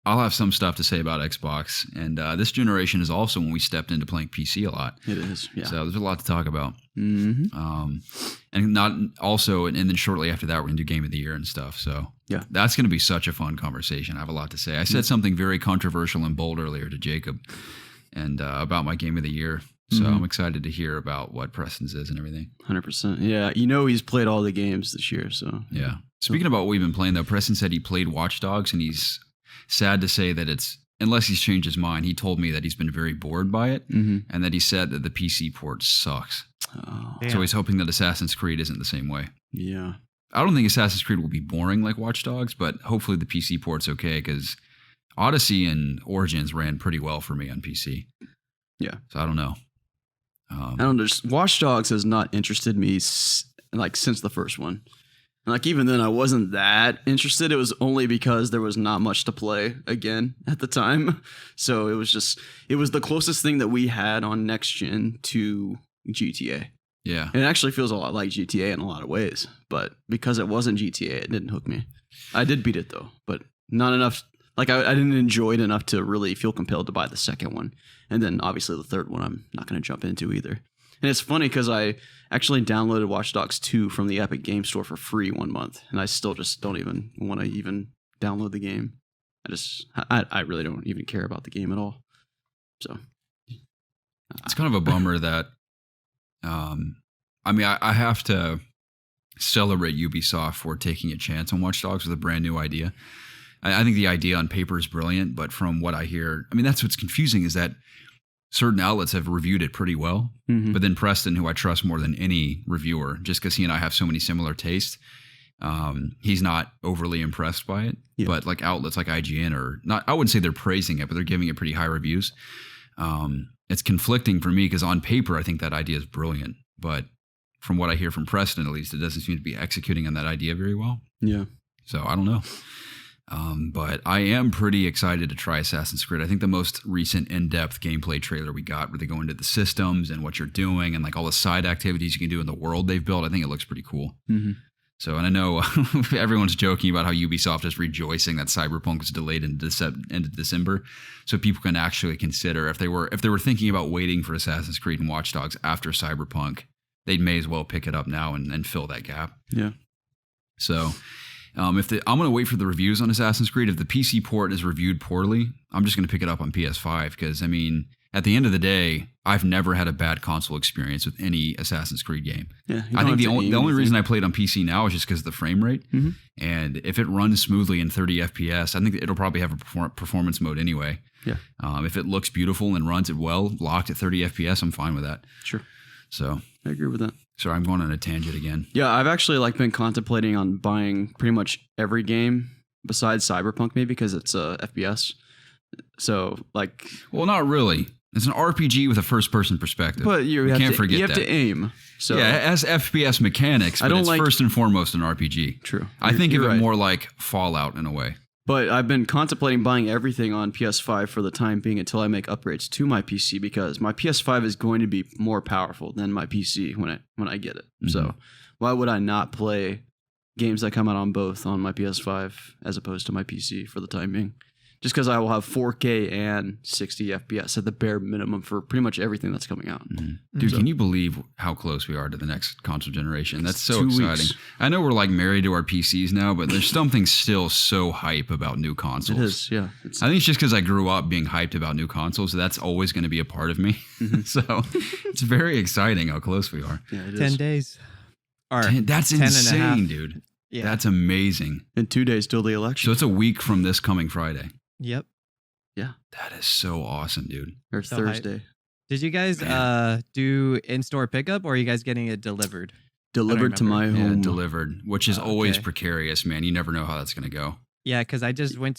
I'll have some stuff to say about Xbox. And this generation is also when we stepped into playing PC a lot. It is. Yeah. So there's a lot to talk about. Mm-hmm. And not also, and then shortly after that, we're going to do game of the year and stuff. So Yeah. that's going to be such a fun conversation. I have a lot to say. I said something very controversial and bold earlier to Jacob and about my game of the year. So I'm excited to hear about what Preston's is and everything. 100%. Yeah. He's played all the games this year. So Yeah. Speaking about what we've been playing, though, Preston said he played Watch Dogs, and he's sad to say that unless he's changed his mind, he told me that he's been very bored by it, and that he said that the PC port sucks. Oh, Damn. So he's hoping that Assassin's Creed isn't the same way. yeah. I don't think Assassin's Creed will be boring like Watch Dogs, but hopefully the PC port's okay, because Odyssey and Origins ran pretty well for me on PC. Yeah. So I don't know. I don't know. Just Watch Dogs has not interested me since the first one. And like even then, I wasn't that interested. It was only because there was not much to play again at the time. So it was the closest thing that we had on next gen to GTA. Yeah. And it actually feels a lot like GTA in a lot of ways. But because it wasn't GTA, it didn't hook me. I did beat it though, but not enough. Like I didn't enjoy it enough to really feel compelled to buy the second one. And then obviously the third one I'm not going to jump into either. And it's funny because I actually downloaded Watch Dogs 2 from the Epic Game Store for free 1 month. And I still just don't even want to even download the game. I really don't even care about the game at all. So It's kind of a bummer that, I have to celebrate Ubisoft for taking a chance on Watch Dogs with a brand new idea. I think the idea on paper is brilliant, but from what I hear, that's what's confusing is that certain outlets have reviewed it pretty well, but then Preston, who I trust more than any reviewer, just because he and I have so many similar tastes, he's not overly impressed by it. Yeah. But like outlets like IGN are not, I wouldn't say they're praising it, but they're giving it pretty high reviews. It's conflicting for me because on paper, I think that idea is brilliant, but from what I hear from Preston, at least, it doesn't seem to be executing on that idea very well. yeah. So I don't know. But I am pretty excited to try Assassin's Creed. I think the most recent in-depth gameplay trailer we got where they go into the systems and what you're doing and like all the side activities you can do in the world they've built, I think it looks pretty cool. So, and I know everyone's joking about how Ubisoft is rejoicing that Cyberpunk was delayed into December, so people can actually consider if they were thinking about waiting for Assassin's Creed and Watch Dogs after Cyberpunk, they may as well pick it up now and fill that gap. Yeah. So, I'm going to wait for the reviews on Assassin's Creed. If the PC port is reviewed poorly, I'm just going to pick it up on PS5 because, at the end of the day, I've never had a bad console experience with any Assassin's Creed game. Yeah. I think the only reason I played on PC now is just because of the frame rate. And if it runs smoothly in 30 FPS, I think it'll probably have a performance mode anyway. Yeah. If it looks beautiful and runs it well, locked at 30 FPS, I'm fine with that. Sure. So I agree with that. sorry, I'm going on a tangent again. Yeah, I've actually been contemplating on buying pretty much every game besides Cyberpunk, maybe because it's FPS. So well, not really. It's an RPG with a first-person perspective. But you can't forget you have that. to aim. So yeah, it has FPS mechanics, but it's first and foremost an RPG. True. I think of you're it right. more like Fallout in a way. But I've been contemplating buying everything on PS5 for the time being until I make upgrades to my PC because my PS5 is going to be more powerful than my PC when I get it. So why would I not play games that come out on both on my PS5 as opposed to my PC for the time being? just because I will have 4K and 60 FPS at the bare minimum for pretty much everything that's coming out. Dude, can you believe how close we are to the next console generation? That's so 2 exciting. weeks. I know we're like married to our PCs now, but there's something still so hype about new consoles. It is, yeah. I think it's just because I grew up being hyped about new consoles, so that's always going to be a part of me. So it's very exciting how close we are. Yeah, it 10 is. days. Or That's 10 and a half. insane, dude. Yeah. That's amazing. In 2 days till the So election. it's a week from this coming Friday. Yep. That is so awesome, dude. Or So Thursday. Did you guys do in-store pickup or are you guys getting it delivered? Delivered to my Yeah, home. delivered, which is always Okay. precarious, man. You never know how that's going to go. Yeah, because I just when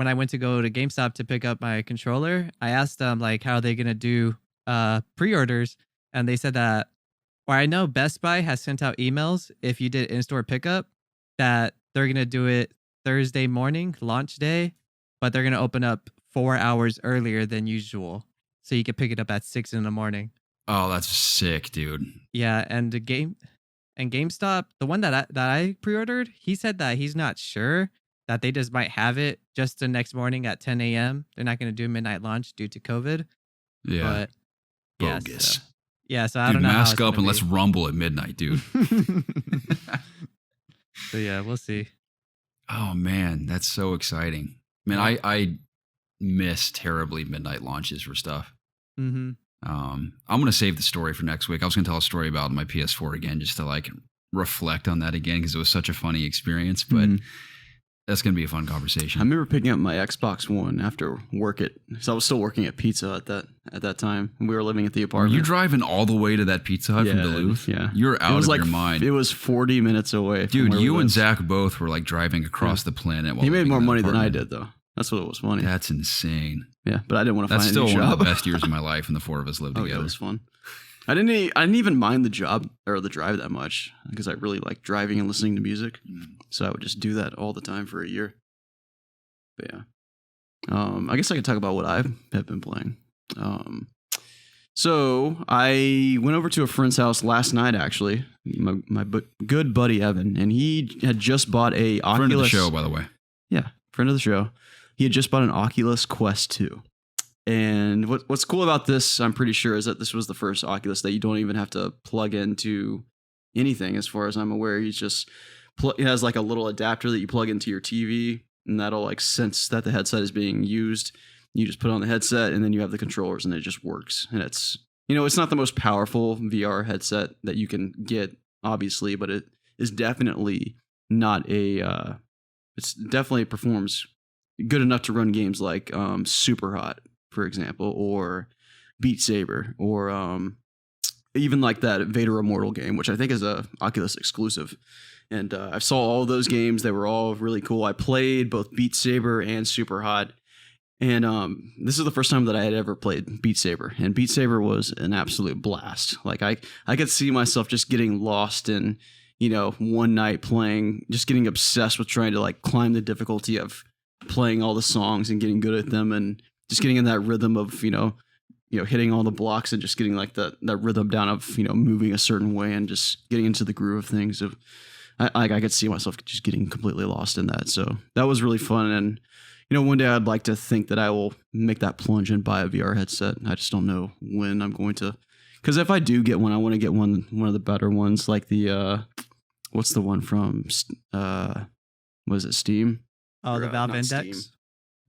I went to go to GameStop to pick up my controller, I asked them like how are they gonna do pre-orders, and they said that, or I know Best Buy has sent out emails if you did in-store pickup that they're gonna do it Thursday morning, launch day, but they're gonna open up 4 hours earlier than usual, so you can pick it up at 6 in the morning. Oh, that's sick, dude. Yeah, and GameStop, the one that I pre-ordered, he said that he's not sure that they just might have it just the next morning at 10 a.m. They're not going to do midnight launch due to COVID. Yeah. But yeah, Bogus. so I Dude, don't know. mask up and let's rumble at midnight, dude. So yeah, we'll see. Oh, man. That's so exciting. Man, I miss terribly midnight launches for stuff. Mm-hmm. I'm going to save the story for next week. I was going to tell a story about my PS4 again, just to like reflect on that again, because it was such a funny experience, but that's going to be a fun I conversation. remember picking up my Xbox One after work so I was still working at Pizza at that time. We were living at the Are apartment. you driving all the way to that Pizza Hut from Duluth? Yeah. You're out of your mind. It was 40 minutes away. from Dude, where we you and lived. Zach both were like driving across the planet. While He made living more in that money than I apartment. did, though. That's what was funny. That's insane. Yeah, but I didn't want to That's find still a new one job. of the best years of my life, and the four of us lived Oh, yeah, together. it was fun. I didn't even mind the job or the drive that much because I really like driving and listening to music. So I would just do that all the time for a year. But yeah, I guess I could talk about what I have been playing. So I went over to a friend's house last night, actually, my good buddy Evan, and he had just bought a Oculus. Friend of the show, by the way. Yeah, friend of the show. He had just bought an Oculus Quest 2. And what's cool about this, I'm pretty sure, is that this was the first Oculus that you don't even have to plug into anything, as far as I'm aware. He's just it has like a little adapter that you plug into your TV, and that'll like sense that the headset is being used. You just put on the headset, and then you have the controllers, and it just works. And it's it's not the most powerful VR headset that you can get, obviously, but it is definitely not a. It's definitely performs good enough to run games like Super Hot, for example, or Beat Saber, or even like that Vader Immortal game, which I think is a Oculus exclusive. And I saw all those games; they were all really cool. I played both Beat Saber and Super Hot, and this is the first time that I had ever played Beat Saber, and Beat Saber was an absolute blast. Like I could see myself just getting lost in one night playing, just getting obsessed with trying to like climb the difficulty of playing all the songs and getting good at them, and just getting in that rhythm of hitting all the blocks and just getting like that rhythm down of moving a certain way and just getting into the groove of things. I could see myself just getting completely lost in that. So that was really fun. And one day I'd like to think that I will make that plunge and buy a VR headset. I just don't know when I'm going to, because if I do get one, I want to get one of the better ones, like the what's the one from was it Steam? Oh, Or, the Valve not Index. Steam.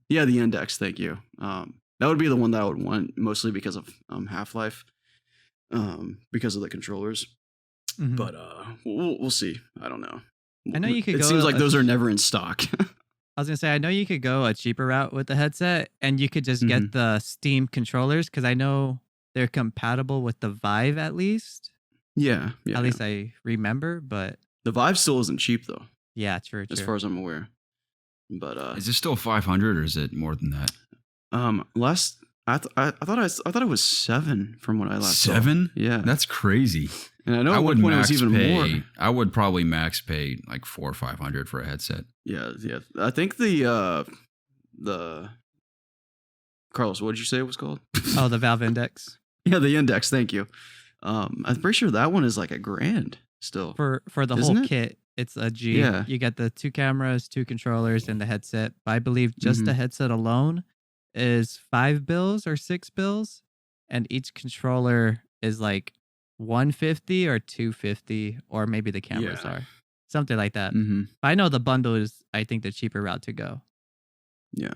Yeah, the Index. Thank you. That would be the one that I would want, mostly because of Half-Life, because of the controllers. Mhm. But we'll see. I don't know. I know you could It go seems like a- those are never in stock. I was gonna say I know you could go a cheaper route with the headset, and you could just get the Steam controllers because I know they're compatible with the Vive at least. yeah. At least I remember, but The Vive still isn't cheap though, yeah, true. as far as I'm aware. But Is it still 500 or is it more than that? last I thought it was 7 from what I last saw. 7? Yeah, That's crazy. and I know I at would one point it was max even pay. more. I would probably max pay like 400 or 500 for a headset. Yeah. I think the Carlos, what did you say it was called? Oh, the Valve Index. Yeah, the Index. Thank you. I'm pretty sure that one is like $1,000. still. For the Isn't whole it? kit, it's a G. Yeah. You get the 2 cameras, 2 controllers, and the headset. But I believe just the headset alone is 5 bills or 6 bills, and each controller is like 150 or 250, or maybe the cameras are something like that. Mm-hmm. I know the bundle is, I think, the cheaper route to go. Yeah.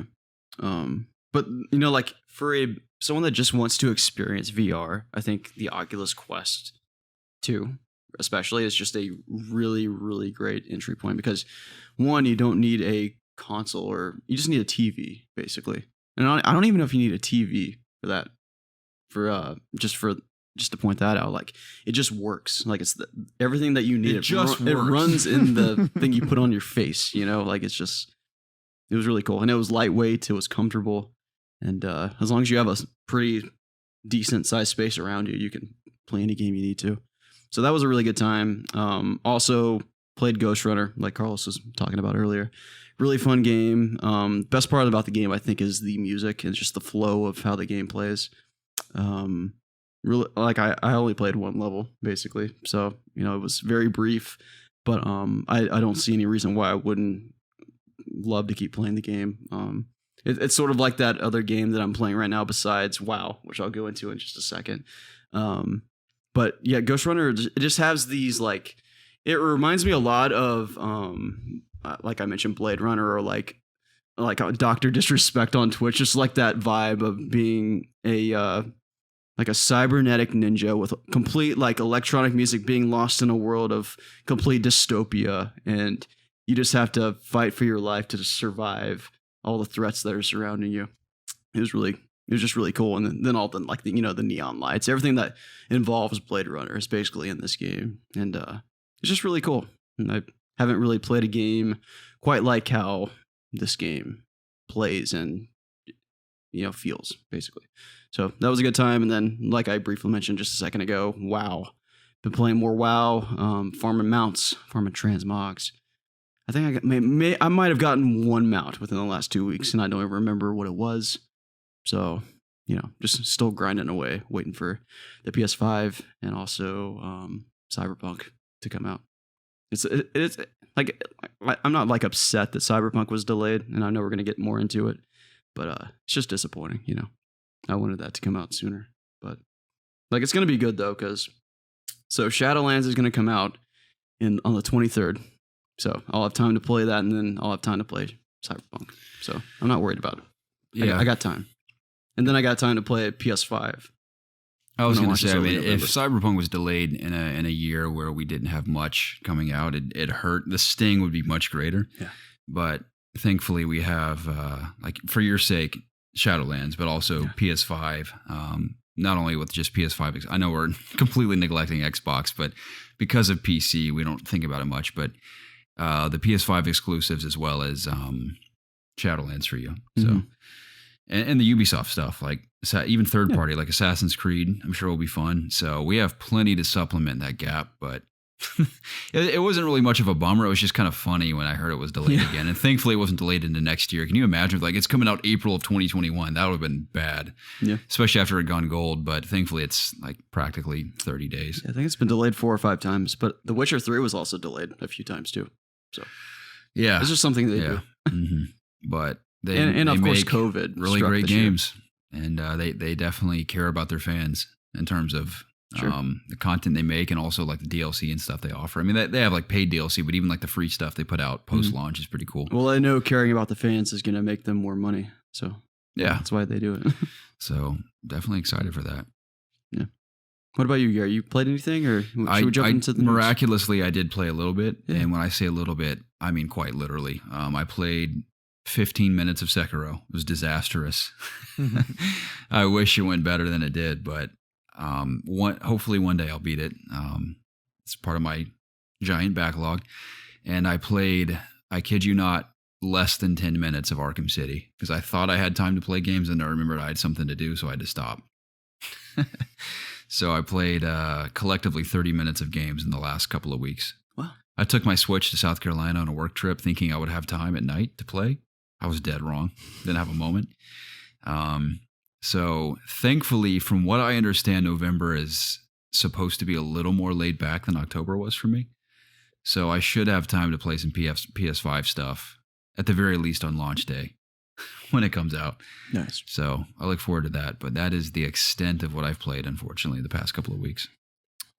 But you know, like for someone that just wants to experience VR, I think the Oculus Quest 2 especially is just a really, really great entry point because one, you don't need a console, or you just need a TV basically. And I don't even know if you need a TV for that. Just to point that out, like it just works. Like it's everything that you need. It runs in the thing you put on your face. You know, like it was really cool, and it was lightweight. It was comfortable, and as long as you have a pretty decent sized space around you, you can play any game you need to. So that was a really good time. Also played Ghost Runner, like Carlos was talking about earlier. Really fun game. Best part about the game, I think, is the music and just the flow of how the game plays. Really, like I only played one level basically, so you know it was very brief. But I don't see any reason why I wouldn't love to keep playing the game. It's sort of like that other game that I'm playing right now besides WoW, which I'll go into in just a second. But yeah, Ghost Runner, it just has these like, it reminds me a lot of like I mentioned, Blade Runner, or like Dr. Disrespect on Twitch, just like that vibe of being like a cybernetic ninja with complete like electronic music, being lost in a world of complete dystopia, and you just have to fight for your life to survive all the threats that are surrounding you. It was just really cool. And then all the like the, you know, the neon lights, everything that involves Blade Runner is basically in this game, and it's just really cool. And I haven't really played a game quite like how this game plays and, you know, feels basically. So that was a good time. And then, like I briefly mentioned just a second ago, WoW. Been playing more WoW, farming mounts, farming transmogs. I think I might have gotten one mount within the last 2 weeks, and I don't even remember what it was. So, you know, just still grinding away, waiting for the PS5 and also Cyberpunk to come out. It's like, I'm not like upset that Cyberpunk was delayed, and I know we're gonna get more into it, but it's just disappointing. You know, I wanted that to come out sooner, but like it's gonna be good though, because so Shadowlands is gonna come out on the 23rd. So I'll have time to play that, and then I'll have time to play Cyberpunk. So I'm not worried about it. Yeah, I got time. And then I got time to play PS5. I was going to say, I mean, if Cyberpunk was delayed in a year where we didn't have much coming out, it hurt. The sting would be much greater. Yeah. But thankfully we have, like for your sake, Shadowlands, but also PS5. Not only with just PS5. I know we're completely neglecting Xbox, but because of PC, we don't think about it much. But the PS5 exclusives as well as Shadowlands for you. So, and the Ubisoft stuff, like even third party, like Assassin's Creed, I'm sure will be fun. So we have plenty to supplement that gap. But it wasn't really much of a bummer. It was just kind of funny when I heard it was delayed again. And thankfully it wasn't delayed into next year. Can you imagine if like it's coming out April of 2021? That would have been bad. Yeah. Especially after it had gone gold. But thankfully it's like practically 30 days. Yeah, I think it's been delayed 4 or 5 times. But The Witcher 3 was also delayed a few times too. So yeah, it's just something they do. But they and of course COVID really great games, and they definitely care about their fans in terms of the content they make, and also like the DLC and stuff they offer. I mean, they have like paid DLC, but even like the free stuff they put out post launch is pretty cool. Well, I know caring about the fans is going to make them more money, so yeah, that's why they do it. So definitely excited for that. Yeah. What about you, Gary? You played anything, or should we jump into the miraculously, I did play a little bit. Yeah. And when I say a little bit, I mean quite literally. I played 15 minutes of Sekiro. It was disastrous. I wish it went better than it did, but hopefully one day I'll beat it. It's part of my giant backlog. And I played, I kid you not, less than 10 minutes of Arkham City, because I thought I had time to play games, and I remembered I had something to do, so I had to stop. So I played collectively 30 minutes of games in the last couple of weeks. Wow. I took my Switch to South Carolina on a work trip thinking I would have time at night to play. I was dead wrong. Didn't have a moment. So thankfully, from what I understand, November is supposed to be a little more laid back than October was for me. So I should have time to play some PS5 stuff, at the very least on launch day when it comes out. Nice. So I look forward to that. But that is the extent of what I've played, unfortunately, the past couple of weeks.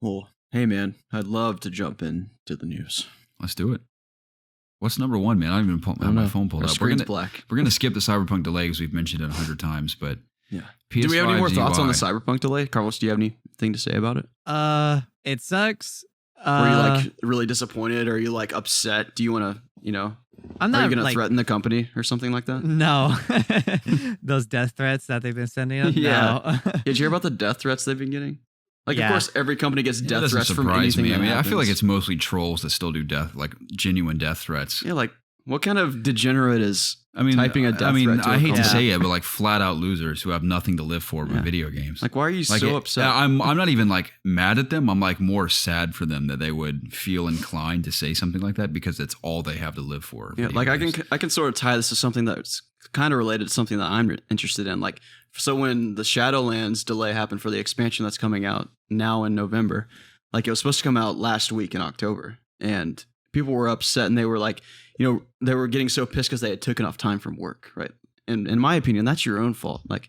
Well, hey, man, I'd love to jump into the news. Let's do it. What's number one, man? I don't even have my phone pulled up. Screen's black. We're going to skip the Cyberpunk delay because we've mentioned it 100 times. But yeah. PS5 do we have any more thoughts on the UI. Cyberpunk delay? Carlos, do you have anything to say about it? It sucks. Were you like really disappointed? Or are you like upset? Do you want to, I'm are not you going to like, threaten the company or something like that? No. Those death threats that they've been sending us? Yeah. No. Did you hear about the death threats they've been getting? Like, Yeah. of course, every company gets That death doesn't threats from surprise anything me. that I mean, I feel like happens. it's mostly trolls that still do genuine death threats. Yeah, like, what kind of degenerate is I mean, typing a death threat to I a hate to company? say it, but like flat out losers who have nothing to live for but Yeah. video games. Like, why are you Like so upset? I'm not even like mad at them. I'm like more sad for them that they would feel inclined to say something like that because it's all they have to live for. Yeah, video like games. I can sort of tie this to something that's kind of related to something that I'm interested in. Like, so when the Shadowlands delay happened for the expansion that's coming out now in November, like it was supposed to come out last week in October, and people were upset and they were like, they were getting so pissed because they had taken off time from work, right? And in my opinion, that's your own fault. Like,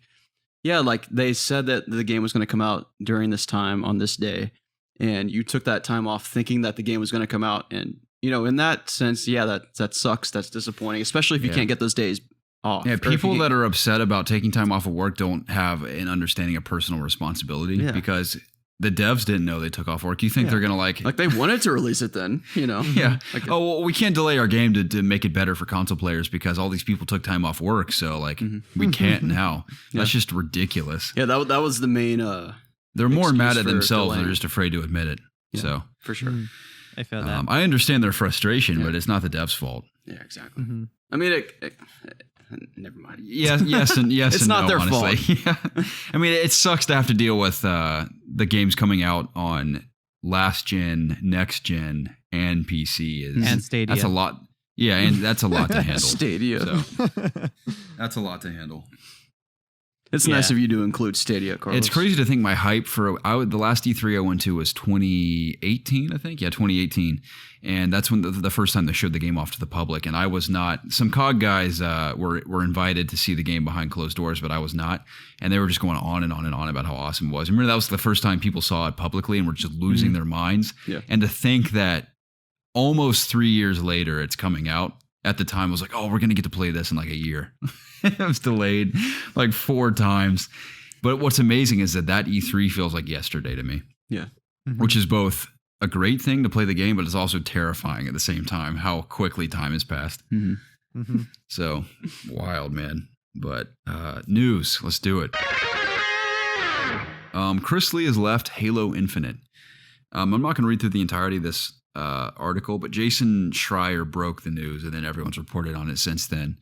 yeah, like they said that the game was going to come out during this time on this day, and you took that time off thinking that the game was going to come out, and in that sense, yeah, that sucks. That's disappointing, especially if you can't get those days off. Yeah, people that are upset about taking time off of work don't have an understanding of personal responsibility because the devs didn't know they took off work. You think they're going to like they wanted to release it then, Yeah. Like, well, we can't delay our game to make it better for console players because all these people took time off work. So like we can't now. That's just ridiculous. Yeah, that was the main. They're more excuse mad at for themselves. delaying. They're just afraid to admit it. Yeah, So for sure. I feel that. I understand their frustration, but it's not the devs' fault. Yeah, exactly. I mean, never mind. Yes, and It's and not no, their honestly. Yeah. I mean, it sucks to have to deal with the games coming out on last gen, next gen, and PC. And Stadia. That's a lot. Yeah, and that's a lot to handle. Stadia. So, that's a lot to handle. It's nice of you to include Stadia, Carlos. It's crazy to think my hype for the last E3 I went to was 2018, I think. Yeah, 2018. And that's when the first time they showed the game off to the public. And I was not. Some COG guys were invited to see the game behind closed doors, but I was not. And they were just going on and on and on about how awesome it was. Remember, that was the first time people saw it publicly and were just losing their minds. Yeah. And to think that almost 3 years later it's coming out. At the time, I was like, oh, we're going to get to play this in like a year. It was delayed like 4 times. But what's amazing is that E3 feels like yesterday to me. Yeah. Which is both a great thing to play the game, but it's also terrifying at the same time how quickly time has passed. So wild, man. But news, let's do it. Chris Lee has left Halo Infinite. I'm not going to read through the entirety of this article, but Jason Schreier broke the news, and then everyone's reported on it since then.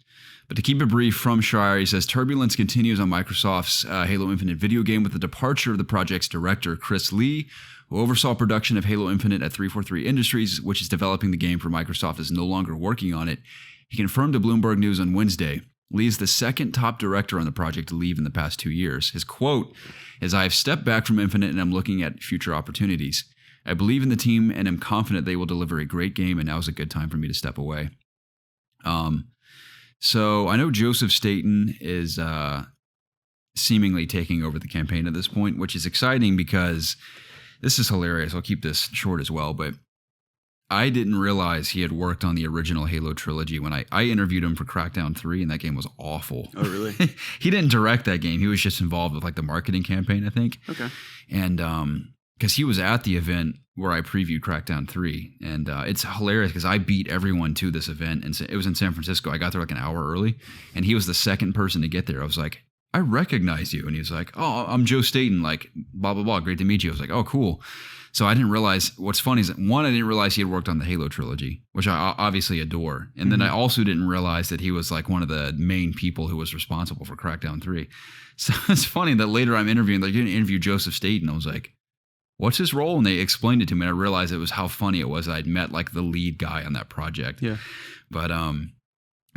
But to keep it brief, from Schreier, he says turbulence continues on Microsoft's Halo Infinite video game with the departure of the project's director, Chris Lee, who oversaw production of Halo Infinite at 343 Industries, which is developing the game for Microsoft, is no longer working on it. He confirmed to Bloomberg News on Wednesday. Lee is the second top director on the project to leave in the past 2 years. His quote is, "I have stepped back from Infinite and I'm looking at future opportunities. I believe in the team and am confident they will deliver a great game, and now is a good time for me to step away." So I know Joseph Staten is seemingly taking over the campaign at this point, which is exciting because this is hilarious. I'll keep this short as well, but I didn't realize he had worked on the original Halo trilogy when I interviewed him for Crackdown 3, and that game was awful. Oh, really? He didn't direct that game. He was just involved with like the marketing campaign, I think. Okay. And because he was at the event where I previewed Crackdown 3. And it's hilarious because I beat everyone to this event. And it was in San Francisco. I got there like an hour early. And he was the second person to get there. I was like, I recognize you. And he was like, oh, I'm Joe Staten. Like, blah, blah, blah. Great to meet you. I was like, oh, cool. So I didn't realize, what's funny is that, one, I didn't realize he had worked on the Halo trilogy, which I obviously adore. And then I also didn't realize that he was like one of the main people who was responsible for Crackdown 3. So it's funny that later I'm interviewing, like, you didn't interview Joseph Staten. I was like, what's his role? And they explained it to me, and I realized it was how funny it was that I'd met like the lead guy on that project. Yeah. But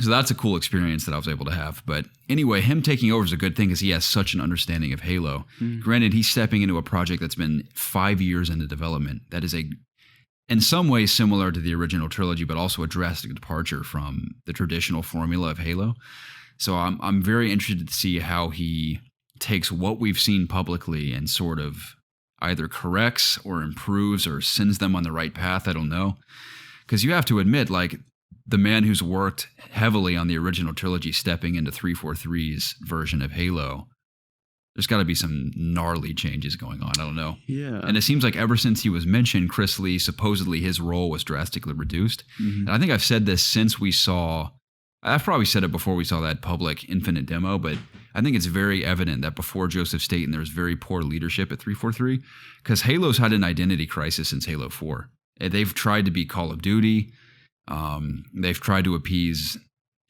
So that's a cool experience that I was able to have. But anyway, him taking over is a good thing because he has such an understanding of Halo. Granted, he's stepping into a project that's been 5 years into development. That is in some ways similar to the original trilogy, but also a drastic departure from the traditional formula of Halo. So I'm very interested to see how he takes what we've seen publicly and sort of either corrects or improves or sends them on the right path. I don't know. Because you have to admit, like, the man who's worked heavily on the original trilogy stepping into 343's version of Halo, there's got to be some gnarly changes going on. I don't know. Yeah. And it seems like ever since he was mentioned, Chris Lee, supposedly his role was drastically reduced. And I think I've said this since I've probably said it before we saw that public Infinite demo, but I think it's very evident that before Joseph Staten, there was very poor leadership at 343 because Halo's had an identity crisis since Halo 4. They've tried to be Call of Duty. They've tried to appease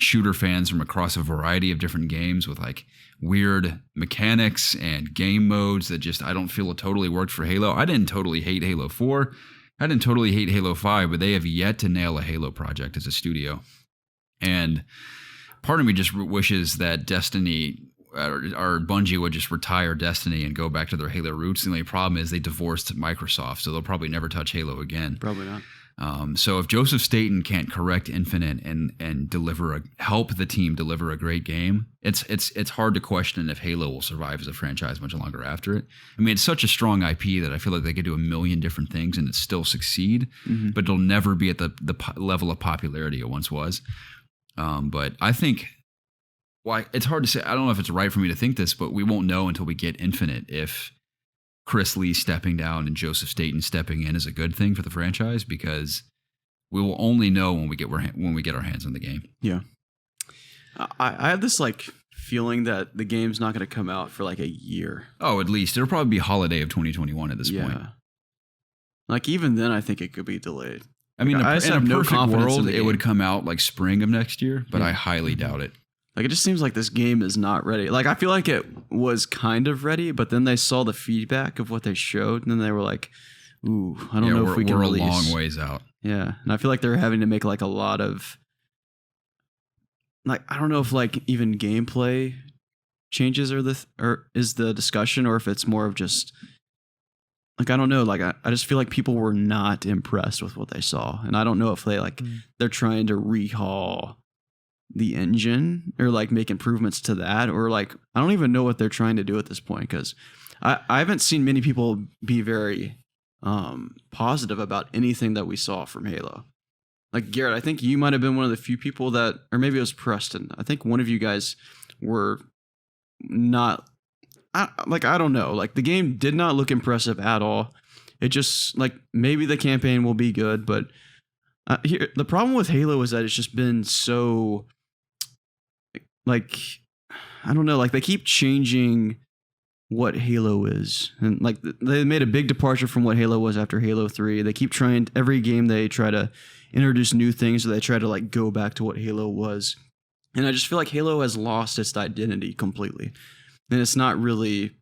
shooter fans from across a variety of different games with like weird mechanics and game modes that just I don't feel totally worked for Halo. I didn't totally hate Halo 4. I didn't totally hate Halo 5, but they have yet to nail a Halo project as a studio. And part of me just wishes that Destiny or Bungie would just retire Destiny and go back to their Halo roots. The only problem is they divorced Microsoft, so they'll probably never touch Halo again. Probably not. So if Joseph Staten can't correct Infinite and help the team deliver a great game, it's hard to question if Halo will survive as a franchise much longer after it. I mean, it's such a strong IP that I feel like they could do a million different things and it still succeed, but it'll never be at the level of popularity it once was. But I think, it's hard to say. I don't know if it's right for me to think this, but we won't know until we get Infinite if Chris Lee stepping down and Joseph Staten stepping in is a good thing for the franchise, because we will only know when we get our hands on the game. Yeah. I have this like feeling that the game's not going to come out for like a year. Oh, at least it'll probably be holiday of 2021 at this point. Like even then, I think it could be delayed. I mean, I in a perfect world, it would come out like spring of next year, but I highly doubt it. Like, it just seems like this game is not ready. Like, I feel like it was kind of ready, but then they saw the feedback of what they showed, and then they were like, ooh, I don't know if we can release. We're a long ways out. Yeah, and I feel like they're having to make, like, a lot of, like, I don't know if, like, even gameplay changes is the discussion, or if it's more of just, like, I don't know. Like, I just feel like people were not impressed with what they saw, and I don't know if they, like, they're trying to rehaul the engine or like make improvements to that, or like I don't even know what they're trying to do at this point, because I haven't seen many people be very positive about anything that we saw from Halo. Like Garrett, I think you might have been one of the few people that, or maybe it was Preston, I think one of you guys were not, I don't know, like the game did not look impressive at all. It just, like, maybe the campaign will be good, but here the problem with Halo is that it's just been so, like, I don't know, like they keep changing what Halo is. And like they made a big departure from what Halo was after Halo 3. They keep trying, every game they try to introduce new things, so they try to like go back to what Halo was. And I just feel like Halo has lost its identity completely. And it's not really,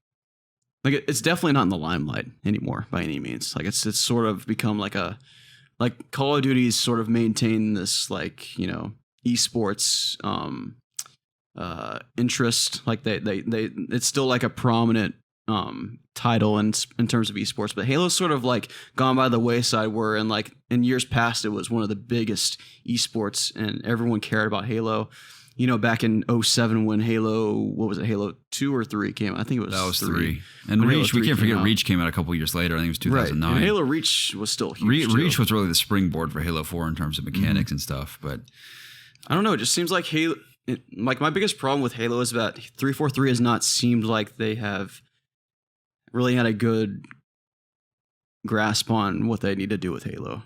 like, it's definitely not in the limelight anymore by any means. Like it's sort of become like Call of Duty's sort of maintain this, like, you know, esports interest. Like they it's still like a prominent title in terms of esports, but Halo's sort of like gone by the wayside, where in years past it was one of the biggest esports and everyone cared about Halo. You know, back in 2007 when Halo, what was it, Halo 2 or 3 came out? I think it was 3. That was 3. And Reach, we can't forget Reach came out a couple years later. I think it was 2009. Right. And Halo Reach was still huge. Reach was really the springboard for Halo 4 in terms of mechanics and stuff. But I don't know, it just seems like Halo, like my biggest problem with Halo is that 343 has not seemed like they have really had a good grasp on what they need to do with Halo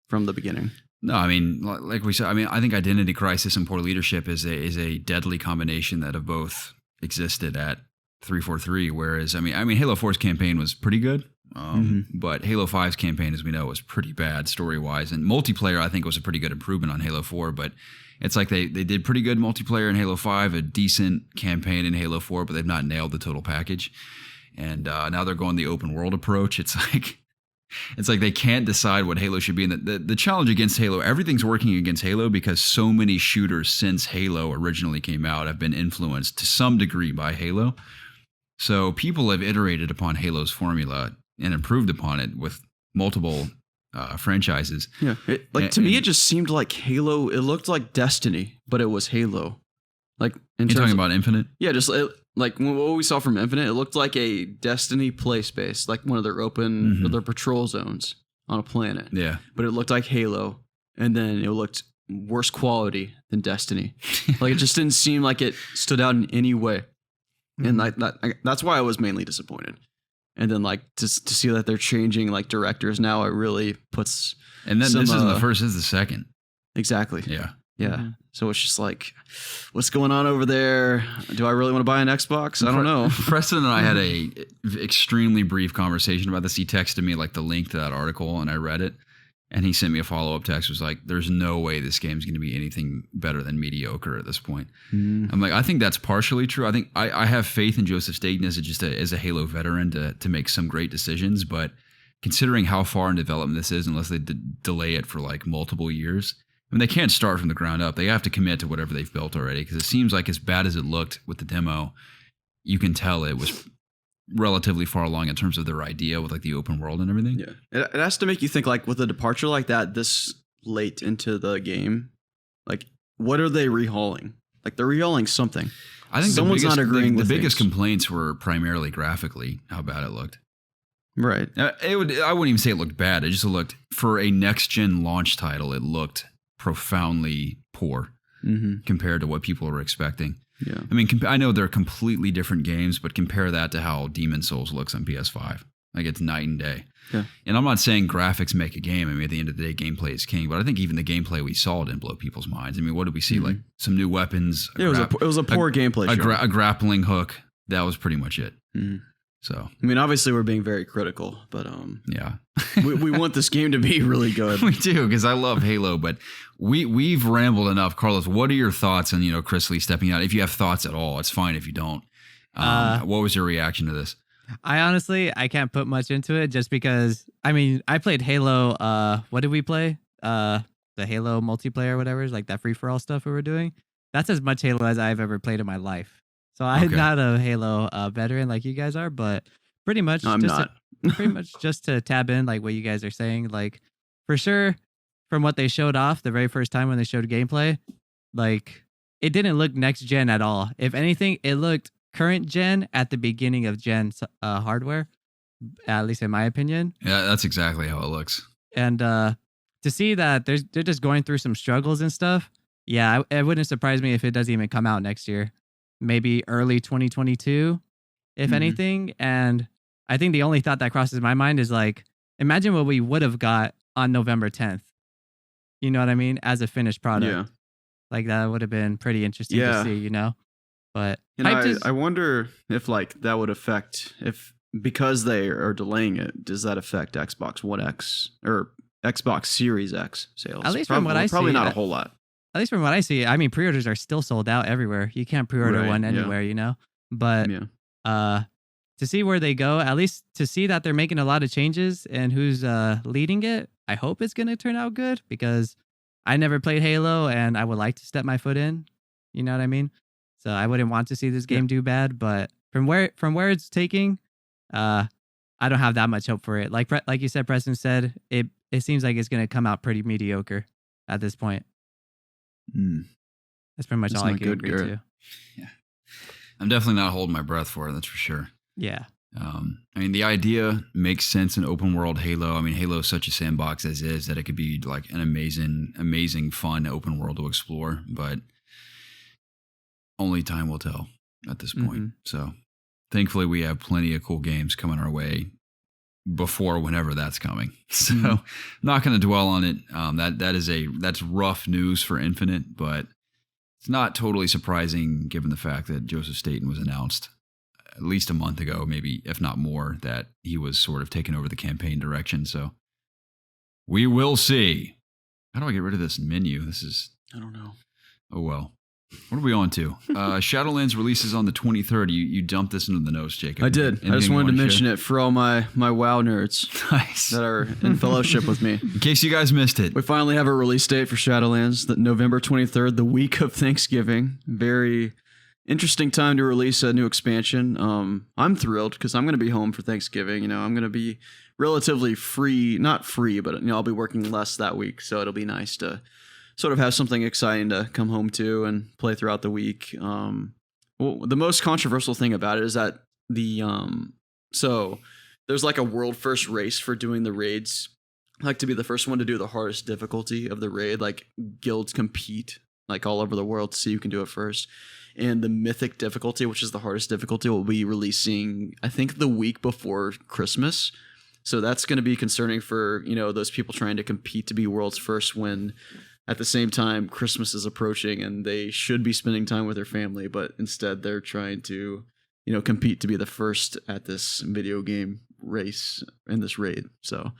from the beginning. No, I mean, like we said, I mean, I think identity crisis and poor leadership is a deadly combination that have both existed at 343. Whereas, I mean, Halo 4's campaign was pretty good, but Halo 5's campaign, as we know, was pretty bad story wise. And multiplayer, I think, was a pretty good improvement on Halo 4. But it's like they did pretty good multiplayer in Halo 5, a decent campaign in Halo 4, but they've not nailed the total package. And now they're going the open world approach. It's like, It's like they can't decide what Halo should be. And the challenge against Halo, everything's working against Halo because so many shooters since Halo originally came out have been influenced to some degree by Halo. So people have iterated upon Halo's formula and improved upon it with multiple franchises. Yeah, to me, it just seemed like Halo. It looked like Destiny, but it was Halo. Like you're talking about Infinite? Yeah, just like what we saw from Infinite, it looked like a Destiny play space, like one of their open, their patrol zones on a planet. Yeah, but it looked like Halo, and then it looked worse quality than Destiny. Like it just didn't seem like it stood out in any way, and that's why I was mainly disappointed. And then like to see that they're changing like directors now, it really puts. And then this isn't the first; this is the second. Exactly. Yeah. Yeah. So it's just like, what's going on over there? Do I really want to buy an Xbox? I don't know. Preston and I had a extremely brief conversation about this. He texted me like the link to that article and I read it. And he sent me a follow-up text. Was like, there's no way this game's going to be anything better than mediocre at this point. I'm like, I think that's partially true. I think I have faith in Joseph Staten as a Halo veteran to make some great decisions. But considering how far in development this is, unless they delay it for like multiple years, I mean, they can't start from the ground up. They have to commit to whatever they've built already, because it seems like as bad as it looked with the demo, you can tell it was relatively far along in terms of their idea with like the open world and everything. Yeah. It has to make you think like with a departure like that this late into the game, like what are they rehauling? Like they're rehauling something. I think someone's not agreeing with the biggest things. complaints were primarily graphically, how bad it looked. Right. I wouldn't even say it looked bad. It just looked, for a next-gen launch title, it looked profoundly poor compared to what people were expecting. Yeah. I mean, I know they're completely different games, but compare that to how Demon's Souls looks on PS5. Like, it's night and day. Yeah. And I'm not saying graphics make a game. I mean, at the end of the day, gameplay is king. But I think even the gameplay we saw didn't blow people's minds. I mean, what did we see? Like, some new weapons. It was a poor gameplay show. A grappling hook. That was pretty much it. So, I mean, obviously we're being very critical, but yeah, we want this game to be really good. We do, because I love Halo, but we've rambled enough. Carlos, what are your thoughts on Chris Lee stepping out? If you have thoughts at all, it's fine if you don't. What was your reaction to this? I can't put much into it just because, I mean, I played Halo. What did we play? The Halo multiplayer, whatever, like that free for all stuff we were doing. That's as much Halo as I've ever played in my life. So I'm not a Halo veteran like you guys are, but pretty much just to tab in like what you guys are saying, like for sure from what they showed off the very first time when they showed gameplay, like it didn't look next gen at all. If anything, it looked current gen at the beginning of gen hardware, at least in my opinion. Yeah, that's exactly how it looks. And to see that they're just going through some struggles and stuff, yeah, it wouldn't surprise me if it doesn't even come out next year. Maybe early 2022, if anything. And I think the only thought that crosses my mind is like, imagine what we would have got on November 10th. You know what I mean? As a finished product. Yeah. Like that would have been pretty interesting to see, But I wonder if like that would affect, if because they are delaying it, does that affect Xbox One X or Xbox Series X sales? At least from what I see. Probably not a whole lot. At least from what I see, I mean, pre-orders are still sold out everywhere. You can't pre-order one anywhere, But to see where they go, at least to see that they're making a lot of changes and who's leading it, I hope it's going to turn out good because I never played Halo and I would like to step my foot in. You know what I mean? So I wouldn't want to see this game do bad, but from where it's taking, I don't have that much hope for it. Like you said, Preston said, it seems like it's going to come out pretty mediocre at this point. That's pretty much all I can agree to. Yeah, I'm definitely not holding my breath for it. That's for sure. Yeah. I mean, the idea makes sense in open world Halo. I mean, Halo is such a sandbox as is that it could be like an amazing, fun open world to explore. But only time will tell at this point. So, thankfully, we have plenty of cool games coming our way before whenever that's coming. So not going to dwell on it. That's rough news for Infinite, but it's not totally surprising given the fact that Joseph Staten was announced at least a month ago, maybe if not more, that he was sort of taking over the campaign direction. So we will see. How do I get rid of this menu? I don't know. Oh, well. What are we on to? Shadowlands releases on the 23rd. You dumped this into the notes, Jacob. I did. I just wanted to mention it for all my WoW nerds that are in fellowship with me. In case you guys missed it. We finally have a release date for Shadowlands, the November 23rd, the week of Thanksgiving. Very interesting time to release a new expansion. I'm thrilled because I'm going to be home for Thanksgiving. You know, I'm going to be relatively free, not free, but I'll be working less that week. So it'll be nice to sort of have something exciting to come home to and play throughout the week. Well, the most controversial thing about it is that so there's like a world first race for doing the raids. I like to be the first one to do the hardest difficulty of the raid. Like guilds compete like all over the world to see who can do it first. And the mythic difficulty, which is the hardest difficulty, will be releasing, I think, the week before Christmas. So that's going to be concerning for, those people trying to compete to be world's first when at the same time Christmas is approaching and they should be spending time with their family, but instead they're trying to, compete to be the first at this video game race in this raid. So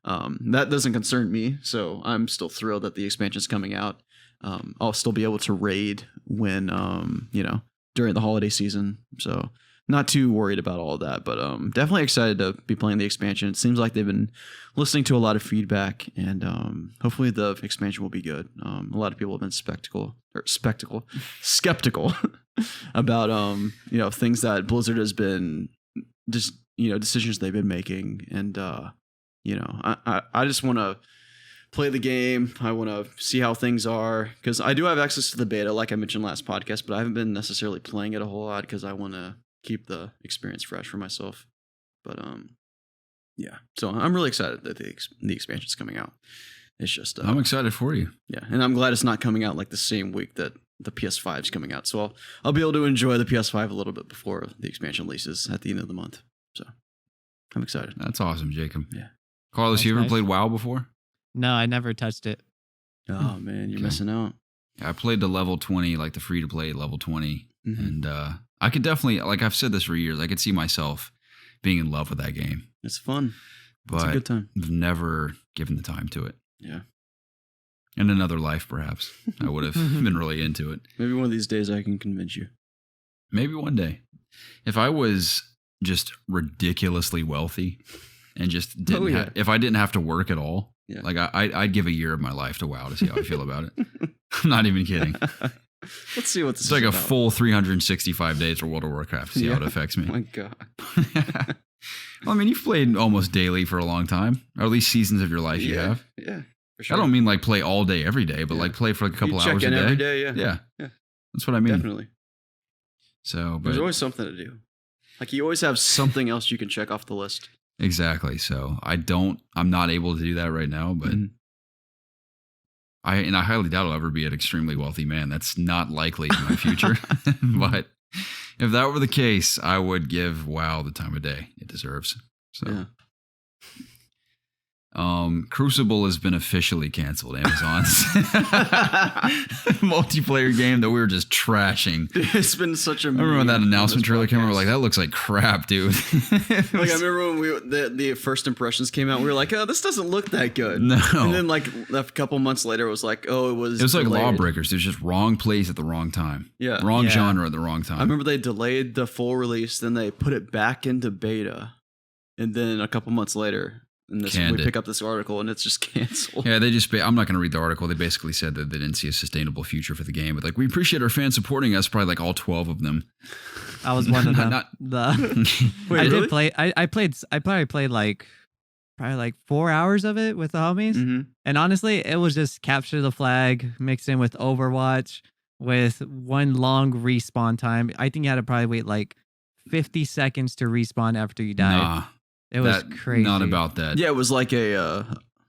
that doesn't concern me. So I'm still thrilled that the expansion's coming out. I'll still be able to raid when, during the holiday season. So not too worried about all of that, but definitely excited to be playing the expansion. It seems like they've been listening to a lot of feedback, and hopefully the expansion will be good. A lot of people have been skeptical about things that Blizzard has been just decisions they've been making, and I just want to play the game. I want to see how things are because I do have access to the beta, like I mentioned last podcast, but I haven't been necessarily playing it a whole lot because I want to keep the experience fresh for myself. But yeah, so I'm really excited that the expansion's coming out. It's just I'm excited for you. Yeah, and I'm glad it's not coming out like the same week that the PS5 is coming out. So I'll be able to enjoy the PS5 a little bit before the expansion releases at the end of the month. So I'm excited. That's awesome, Jacob. Yeah. Carlos, That's you ever nice. played WoW before? No, I never touched it. Oh man, you're Okay. missing out. I played the level 20, like the free to play level 20. Mhm. And I could definitely, like I've said this for years, I could see myself being in love with that game. It's fun. But It's a good time. I've never given the time to it. Yeah. In another life, perhaps, I would have been really into it. Maybe one of these days I can convince you. Maybe one day. If I was just ridiculously wealthy and just didn't if I didn't have to work at all, Yeah. like I'd give a year of my life to WoW to see how I feel about it. I'm not even kidding. Let's see what this It's like is a about. full 365 days for World of Warcraft to see how it affects me. Oh my God. Well, I mean, you've played almost daily for a long time, or at least seasons of your life you have. Yeah. For sure. I don't mean like play all day every day, but Yeah. like play for like a couple You check hours in a day. every day. Yeah. Yeah. Yeah. That's what I mean. Definitely. So, but There's always something to do. Like you always have something else you can check off the list. exactly. So I'm not able to do that right now, but Mhm. I highly doubt I'll ever be an extremely wealthy man. That's not likely in my future. But if that were the case, I would give WoW the time of day it deserves. So, Yeah. Crucible has been officially canceled. Amazon's multiplayer game that we were just trashing. It's been such a. I remember when that meme on announcement this trailer came out. We were podcast. like, that looks like crap, dude. Like I remember when the first impressions came out, we were like, "Oh, this doesn't look that good." No. And then like a couple months later, it was like, "Oh, it was." It was like delayed. Lawbreakers. It was just wrong place at the wrong time. Yeah. Wrong Yeah. genre at the wrong time. I remember they delayed the full release, then they put it back into beta, and then a couple months later, and we Canned it. pick up this article, and it's just canceled. Yeah, I'm not going to read the article. They basically said that they didn't see a sustainable future for the game. But like, we appreciate our fans supporting us. Probably like all 12 of them. I was one of them. Not- Wait, I really? did play. I probably played like 4 hours of it with the homies. Mm-hmm. And honestly, it was just capture the flag mixed in with Overwatch with one long respawn time. I think you had to probably wait like 50 seconds to respawn after you died. Nah, it was that- crazy. Not about that. Yeah, it was like a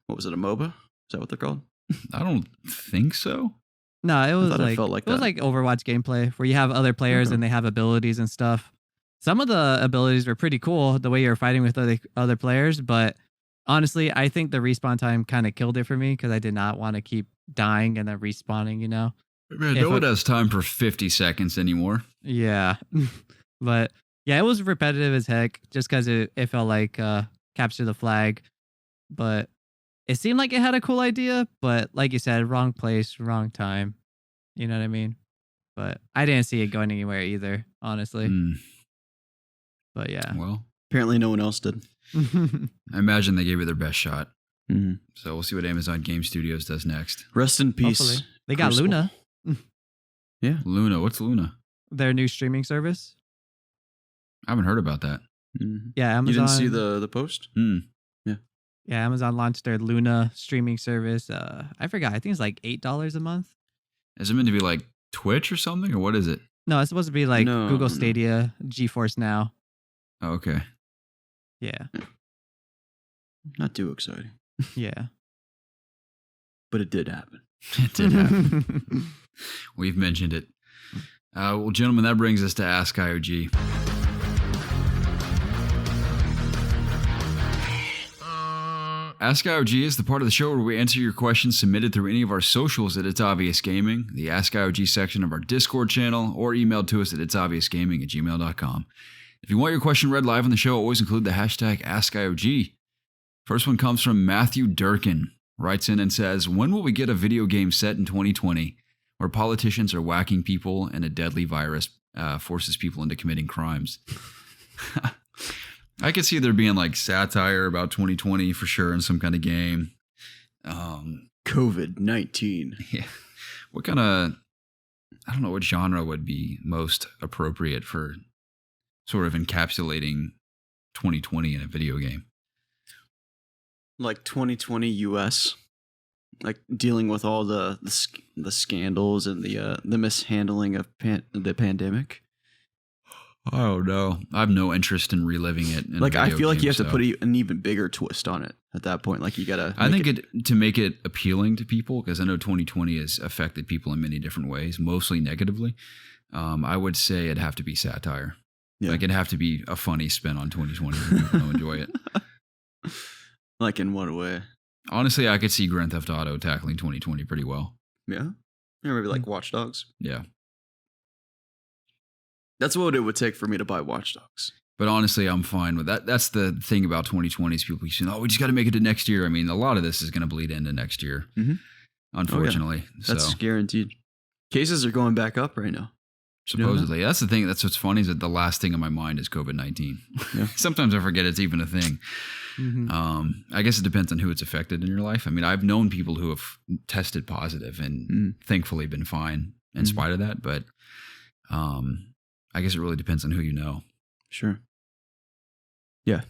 what was it? A MOBA? Is that what they're called? I don't think so. No, it was thought it like felt like it was that. like Overwatch gameplay where you have other players Okay. and they have abilities and stuff. Some of the abilities were pretty cool, the way you're fighting with other players, but honestly, I think the respawn time kind of killed it for me because I did not want to keep dying and then respawning, you know? Man, If no one I- has time for 50 seconds anymore. Yeah. But yeah, it was repetitive as heck just because it felt like capture the flag. But it seemed like it had a cool idea, but like you said, wrong place, wrong time. You know what I mean? But I didn't see it going anywhere either, honestly. But yeah. Well, apparently no one else did. I imagine they gave it their best shot. Mm-hmm. So we'll see what Amazon Game Studios does next. Rest in peace. Hopefully. They got Crucible. Luna, Yeah. Luna. What's Luna? their new streaming service. I haven't heard about that. Mm-hmm. Yeah, Amazon. You didn't see the post? Yeah, Amazon launched their Luna streaming service. I forgot. I think it's like $8 a month. Is it meant to be like Twitch or something, or what is it? No, it's supposed to be like No, Google no. Stadia, GeForce Now. Oh, okay. Yeah, Not too exciting, yeah. but it did happen. It did happen. We've mentioned it. Well, gentlemen, that brings us to Ask IOG. Ask IOG is the part of the show where we answer your questions submitted through any of our socials at It's Obvious Gaming, the Ask IOG section of our Discord channel, or emailed to us at itsobviousgaming@gmail.com. If you want your question read live on the show, always include the hashtag AskIOG. First one comes from Matthew Durkin. Writes in and says, when will we get a video game set in 2020 where politicians are whacking people and a deadly virus forces people into committing crimes? I could see there being like satire about 2020 for sure in some kind of game. COVID-19. Yeah. What kind of, I don't know what genre would be most appropriate for sort of encapsulating 2020 in a video game. Like 2020 US, like dealing with all the scandals and the mishandling of the pandemic. Oh no, I have no interest in reliving it. In Like I feel like you have to so. put an even bigger twist on it at that point. Like you gotta. I think to make it appealing to people, because I know 2020 has affected people in many different ways, mostly negatively. I would say it'd have to be satire. Yeah. Like it'd have to be a funny spin on 2020 for people to enjoy it. Like in what way? Honestly, I could see Grand Theft Auto tackling 2020 pretty well. Yeah. Or maybe like Watch Dogs. Yeah. That's what it would take for me to buy Watch Dogs. But honestly, I'm fine with that. That's the thing about 2020 is people keep saying, oh, we just got to make it to next year. I mean, a lot of this is going to bleed into next year, unfortunately. That's So guaranteed. Cases are going back up right now. supposedly, that's the thing. That's what's funny is that the last thing in my mind is COVID-19. Yeah. Sometimes I forget it's even a thing. Mm-hmm. I guess it depends on who it's affected in your life. I mean, I've known people who have tested positive and thankfully been fine in spite of that. But I guess it really depends on who you know. Sure. Yeah.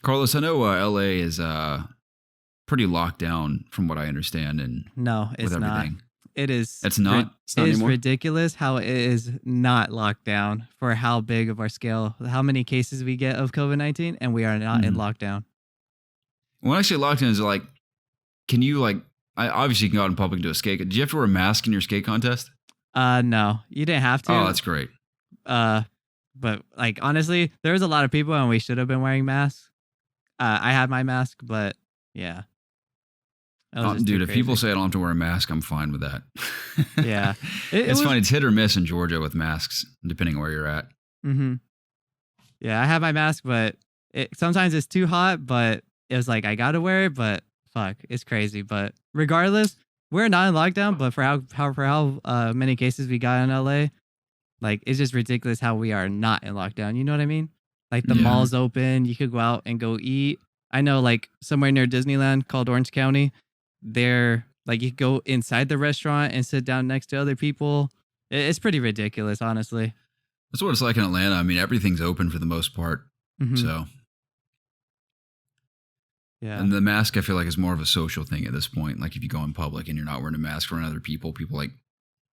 Carlos, I know LA is pretty locked down from what I understand, and No, it's with not. everything. It is. It's not? It's not It is anymore? ridiculous how it is not locked down for how big of our scale, how many cases we get of COVID-19, and we are not in lockdown. When I say lockdown, is it like, can you like? Obviously, you can go out in public and do a skate. Did you have to wear a mask in your skate contest? No, you didn't have to. Oh, that's great. But like honestly, there was a lot of people, and we should have been wearing masks. I had my mask, but yeah. That was just too Dude, if people crazy. say I don't have to wear a mask, I'm fine with that. Yeah. It It's was- funny. It's hit or miss in Georgia with masks, depending on where you're at. Mm-hmm. Yeah, I have my mask, but sometimes it's too hot. But it was like I gotta wear it. But fuck, it's crazy. But regardless, we're not in lockdown. But for how many cases we got in LA, like it's just ridiculous how we are not in lockdown. You know what I mean? Like the Yeah. mall's open, you could go out and go eat. I know, like somewhere near Disneyland called Orange County, there like you could go inside the restaurant and sit down next to other people. It's pretty ridiculous, honestly. That's what it's like in Atlanta. I mean, everything's open for the most part. Mhm. So, Yeah. and the mask, I feel like, is more of a social thing at this point. Like if you go in public and you're not wearing a mask around other people, people like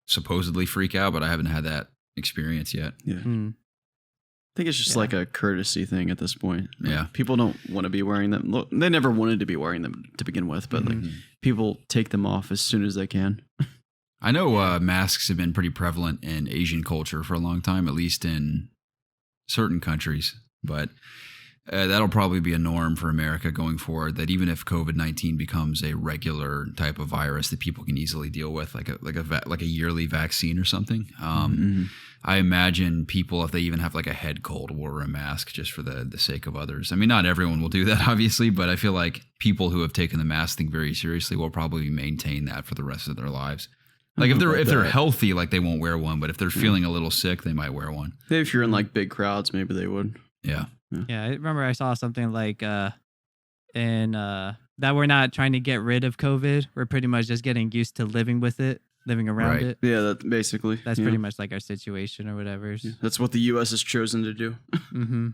supposedly freak out, but I haven't had that experience yet. Yeah. Mm. I think it's just Yeah. like a courtesy thing at this point. Like, Yeah. people don't want to be wearing them. Look, they never wanted to be wearing them to begin with, but like people take them off as soon as they can. I know masks have been pretty prevalent in Asian culture for a long time, at least in certain countries. But that'll probably be a norm for America going forward, that even if COVID-19 becomes a regular type of virus that people can easily deal with, like a yearly vaccine or something, I imagine people, if they even have like a head cold, will wear a mask just for the sake of others. I mean, not everyone will do that, obviously, but I feel like people who have taken the mask thing very seriously will probably maintain that for the rest of their lives. Like if I don't know they're about that. healthy, like they won't wear one. But if they're feeling a little sick, they might wear one. Maybe if you're in like big crowds, maybe they would. Yeah. Yeah, I remember I saw something like in that we're not trying to get rid of COVID. We're pretty much just getting used to living with it, living around Right. it. Yeah, that basically. That's yeah. pretty much like our situation or whatever. Yeah, that's what the U.S. has chosen to do. Mm-hmm.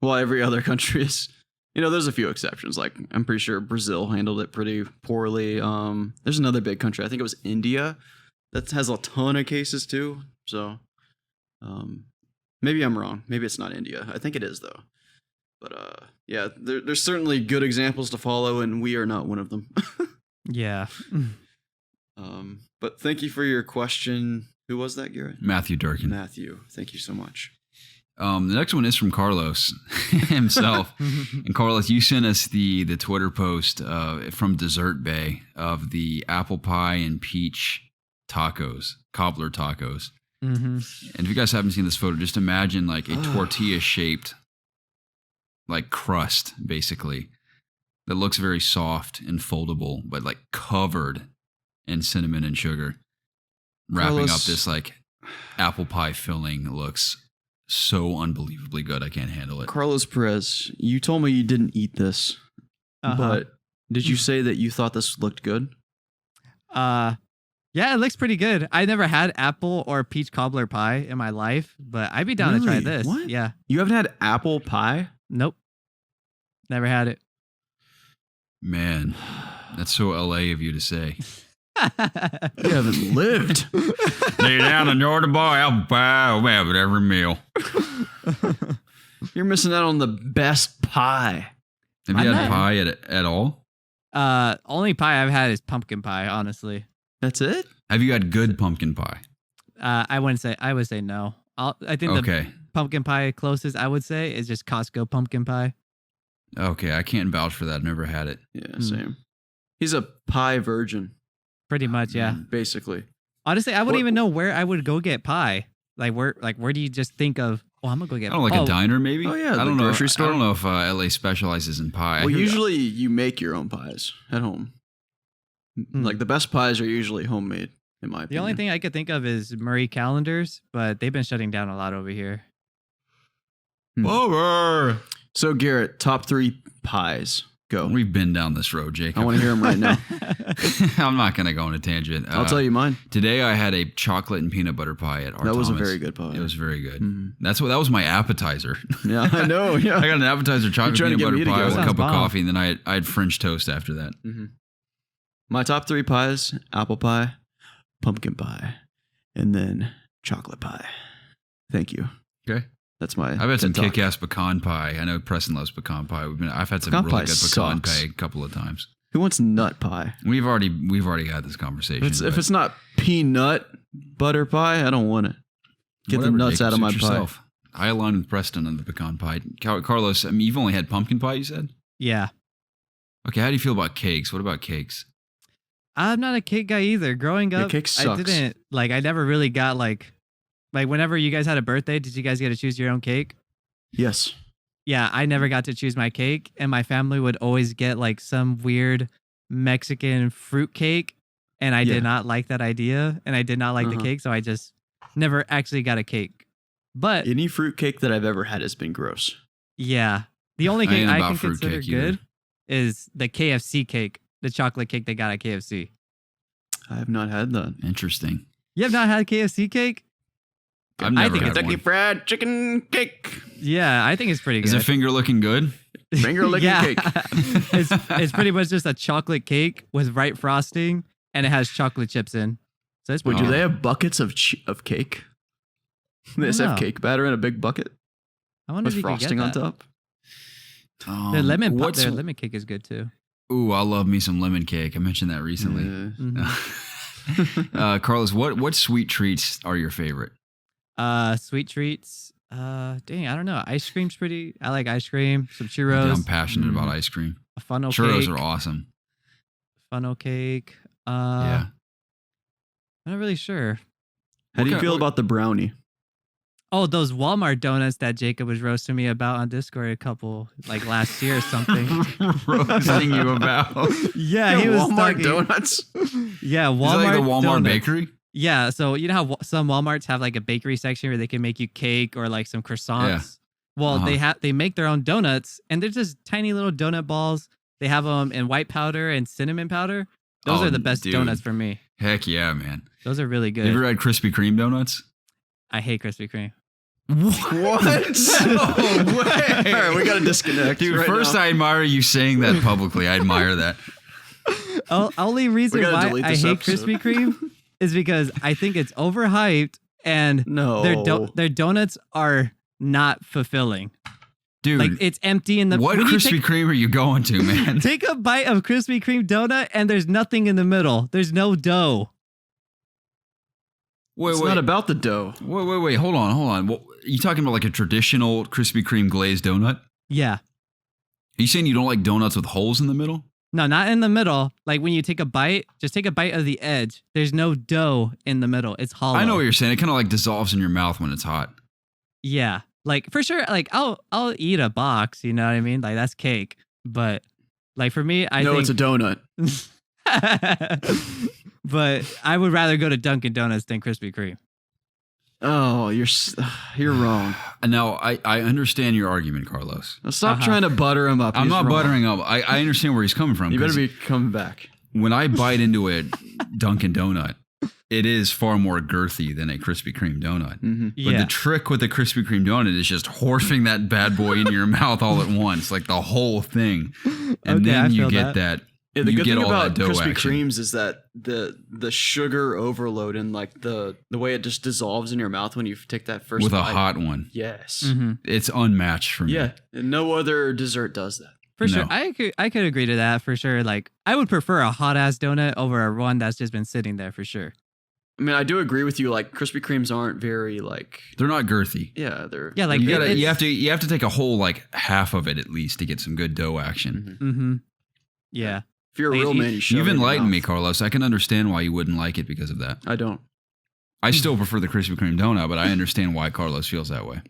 Well, every other country is. There's a few exceptions. Like I'm pretty sure Brazil handled it pretty poorly. There's another big country. I think it was India that has a ton of cases too. So, maybe I'm wrong. Maybe it's not India. I think it is though. But yeah, there's certainly good examples to follow, and we are not one of them. Yeah. But thank you for your question. Who was that, Garrett? Matthew Durkin. Matthew. Thank you so much. The next one is from Carlos himself. And Carlos, you sent us the Twitter post from Dessert Bay of the apple pie and peach tacos, cobbler tacos. Mm-hmm. And if you guys haven't seen this photo, just imagine like a tortilla shaped like crust, basically, that looks very soft and foldable, but like covered in cinnamon and sugar. Wrapping up Carlos, this like apple pie filling looks so unbelievably good. I can't handle it. Carlos Perez, you told me you didn't eat this, but did you say that you thought this looked good? Yeah, it looks pretty good. I never had apple or peach cobbler pie in my life, but I'd be down to try Really? this. What? Yeah. You haven't had apple pie? Nope. Never had it. Man, that's so LA of you to say. You haven't lived. Lay down and order boy, apple pie. We have it every meal. You're missing out on the best pie. Have you had pie at all? Only pie I've had is pumpkin pie, honestly. That's it? Have you had good pumpkin pie? I would say no. I think the pumpkin pie closest I would say is just Costco pumpkin pie. Okay, I can't vouch for that. I've never had it. Yeah, same. He's a pie virgin. Pretty much, yeah. Basically. Honestly, I wouldn't even know where I would go get pie. Like where do you just think of? Oh, I'm gonna go get. I don't know, like a diner, maybe. Oh yeah, I don't know. Grocery store. I don't know if LA specializes in pie. Well, usually you make your own pies at home. Like the best pies are usually homemade, in my opinion. The only thing I could think of is Murray Calendars, but they've been shutting down a lot over here. Over. So Garrett, top 3 pies. Go. We've been down this road, Jacob. I want to hear them right now. I'm not going to go on a tangent. I'll tell you mine. Today I had a chocolate and peanut butter pie at Art That was Thomas. a very good pie. It was very good. That was my appetizer. Yeah, I know. Yeah, I got an appetizer, chocolate peanut butter pie with a cup of bomb. coffee, and then I had French toast after that. My top 3 pies: apple pie, pumpkin pie, and then chocolate pie. Thank you. Okay. That's my. I've had some TED Talk. kick-ass pecan pie. I know Preston loves pecan pie. I've had some Pecan really pie good pecan sucks. pie a couple of times. Who wants nut pie? We've already had this conversation. If it's not peanut butter pie, I don't want it. Get the whatever, nuts Jacob, out of my suit pie. yourself. I align with Preston on the pecan pie. Carlos, I mean, you've only had pumpkin pie, you said? Yeah. Okay, how do you feel about cakes? What about cakes? I'm not a cake guy either. Growing up, cake sucks. I never really got like whenever you guys had a birthday, did you guys get to choose your own cake? Yes. Yeah, I never got to choose my cake, and my family would always get like some weird Mexican fruit cake, and I did not like that idea, and I did not like the cake, so I just never actually got a cake. But Any fruit cake that I've ever had has been gross. yeah, the only cake ain't I about can fruit consider cake either. good is the KFC cake, the chocolate cake they got at KFC. I have not had that. Interesting. You have not had KFC cake? I've never think had Kentucky one. Fried Chicken Cake. Yeah, I think it's pretty good. Is the finger looking good? Finger licking cake. it's pretty much just a chocolate cake with white frosting, and it has chocolate chips in. So it's Wait, pretty do good. they have buckets of cake? They just have know. cake batter in a big bucket I wonder with if you could frosting get on that. top. Their lemon what's- their lemon cake is good too. Ooh, I love me some lemon cake. I mentioned that recently. Mhm. Carlos, what sweet treats are your favorite? Sweet treats. Dang, I don't know. Ice cream's pretty. I like ice cream. Some I'm churros. passionate about ice cream. A funnel Churros cake. are awesome. Funnel cake. Yeah. I'm not really sure. How do you What feel kind- about the brownie? Oh, those Walmart donuts that Jacob was roasting me about on Discord a couple, like last year or something. Roasting you about? Yeah, he was Walmart talking. donuts. Yeah, Walmart. Is that like the Walmart donuts. bakery? Yeah, so you know how some Walmarts have like a bakery section where they can make you cake or like some croissants. Yeah. Well, they make their own donuts, and they're just tiny little donut balls. They have them in white powder and cinnamon powder. Those are the best donuts for me. Heck yeah, man. Those are really good. You ever had Krispy Kreme donuts? I hate Krispy Kreme. What? No way. All right, we got to disconnect. Dude, right first now. I admire you saying that publicly. I admire that. Only reason gotta why delete I this hate episode. Krispy Kreme is because I think it's overhyped and No. their donuts are not fulfilling. Dude, Like it's empty in the. what when you Krispy Kreme are you going to, man? take a bite of Krispy Kreme donut and there's nothing in the middle. There's no dough. It's not about the dough. Wait. Hold on. What, you talking about like a traditional Krispy Kreme glazed donut? Yeah. Are you saying you don't like donuts with holes in the middle? No, not in the middle. Like when you take a bite, just take a bite of the edge. There's no dough in the middle. It's hollow. I know what you're saying. It kind of like dissolves in your mouth when it's hot. Yeah. Like for sure, like I'll eat a box, you know what I mean? Like that's cake. But like for me, I think it's a donut. but I would rather go to Dunkin' Donuts than Krispy Kreme. Oh, you're wrong. Now, I understand your argument, Carlos. Now stop trying to butter him up. I'm He's not wrong. buttering up. I understand where he's coming from. You better 'cause be coming back. when I bite into a Dunkin' Donut, it is far more girthy than a Krispy Kreme donut. Mm-hmm. But Yeah. the trick with the Krispy Kreme donut is just horfing that bad boy into your mouth all at once, like the whole thing. And Okay, I then you feel get that. Yeah, the you good get thing all about that dough Krispy action. Kremes is that the sugar overload and like the way it just dissolves in your mouth when you take that first with a bite. hot one. Yes. Mm-hmm. It's unmatched for me. Yeah. And no other dessert does that. For sure. No. I could agree to that for sure. Like I would prefer a hot ass donut over a one that's just been sitting there for sure. I mean, I do agree with you. Like Krispy Kremes aren't very like. They're not girthy. Yeah, they're. Yeah, like You have to take a whole like half of it at least to get some good dough action. Mhm. Mm-hmm. Yeah. If you're a Like, real man, you shove You've it in your enlightened me, mouth. Carlos. I can understand why you wouldn't like it because of that. I don't. I still prefer the Krispy Kreme donut, but I understand why Carlos feels that way.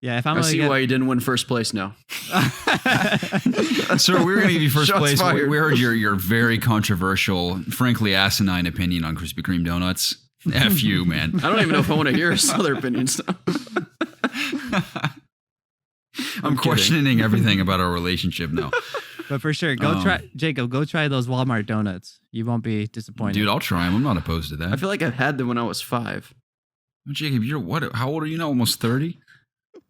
Yeah. If I'm I gonna see get, why you didn't win first place now. Sir, we're going to give you first Shots place. fired. We heard your very controversial, frankly asinine opinion on Krispy Kreme donuts. F you, man. I don't even know if I want to hear his other opinions now. I'm questioning everything about our relationship now. But for sure, go try Jacob. Go try those Walmart donuts. You won't be disappointed. Dude, I'll try them. I'm not opposed to that. I feel like I've had them when I was 5. Jacob, you're what? How old are you now? Almost 30?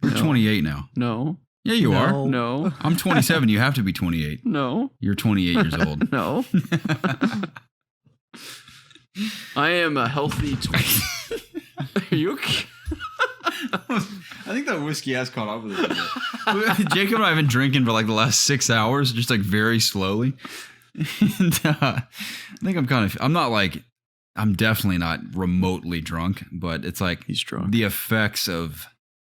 You're No. 28 now. No. Yeah, you are. No. No. I'm 27. You have to be 28. No. You're 28 years old. No. I am a healthy 20. Are you okay? I think that whiskey has caught up with it. Jacob and I have been drinking for like the last 6 hours, just like very slowly. And I think I'm definitely not remotely drunk, but it's like He's drunk. the effects of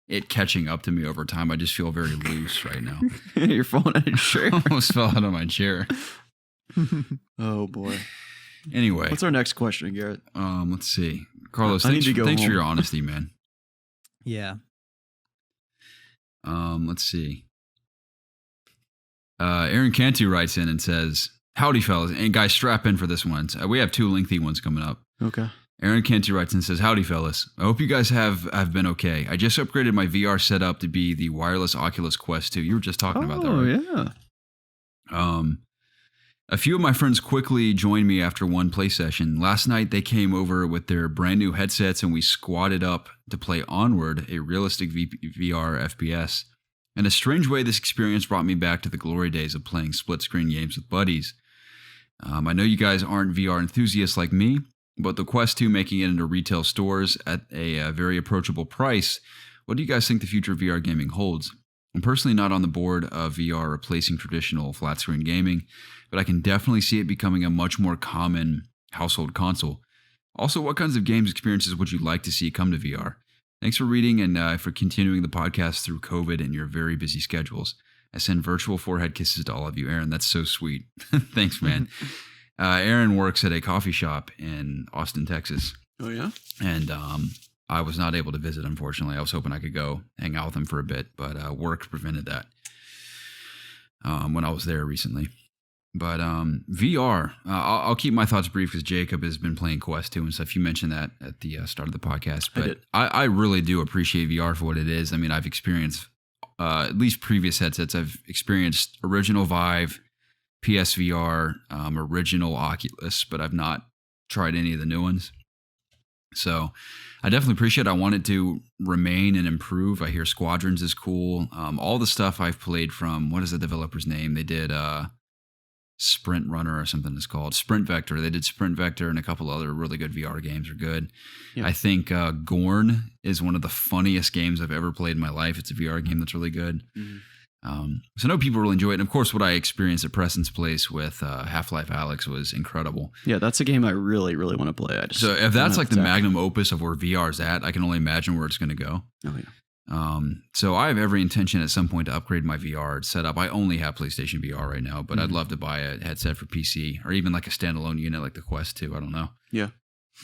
it catching up to me over time. I just feel very loose right now. You're falling out of your chair. I almost fell out of my chair. Oh boy. Anyway, What's our next question, Garrett? let's see. Carlos, I need to go thanks for home. your honesty, man. Yeah. Let's see. Aaron Cantu writes in and says, "Howdy, fellas, and guys, strap in for this one. We have 2 lengthy ones coming up." Okay. Aaron Cantu writes in and says, "Howdy, fellas. I hope you guys have been okay. I just upgraded my VR setup to be the wireless Oculus Quest 2. You were just talking about that, right? Yeah. A few of my friends quickly joined me after one play session. Last night, they came over with their brand new headsets and we squatted up to play Onward, a realistic VR FPS. In a strange way, this experience brought me back to the glory days of playing split-screen games with buddies. I know you guys aren't VR enthusiasts like me, but the Quest 2 making it into retail stores at a very approachable price, what do you guys think the future of VR gaming holds? I'm personally not on the board of VR replacing traditional flat-screen gaming, but I can definitely see it becoming a much more common household console. Also, what kinds of games experiences would you like to see come to VR? Thanks for reading and for continuing the podcast through COVID and your very busy schedules. I send virtual forehead kisses to all of you. Aaron, that's so sweet. Thanks, man. Aaron works at a coffee shop in Austin, Texas. Oh, yeah? And I was not able to visit, unfortunately. I was hoping I could go hang out with him for a bit, but work prevented that when I was there recently. But VR, I'll keep my thoughts brief because Jacob has been playing Quest 2 and stuff. You mentioned that at the start of the podcast. But I really do appreciate VR for what it is. I mean, I've experienced, at least previous headsets, I've experienced original Vive, PSVR, original Oculus, but I've not tried any of the new ones. So I definitely appreciate it. I want it to remain and improve. I hear Squadrons is cool. All the stuff I've played from, what is the developer's name? They did Sprint Runner or something it's called. Sprint Vector. They did Sprint Vector and a couple other really good VR games are good. Yeah. I think Gorn is one of the funniest games I've ever played in my life. It's a VR game that's really good. Mm-hmm. So I know people really enjoy it. And of course, what I experienced at Preston's place with Half-Life Alyx was incredible. Yeah, that's a game I really, really want to play. So if that's like the magnum opus of where VR is at, I can only imagine where it's going to go. Oh, yeah. So I have every intention at some point to upgrade my VR setup. I only have PlayStation VR right now, but I'd love to buy a headset for PC or even like a standalone unit like the Quest 2. I don't know. Yeah.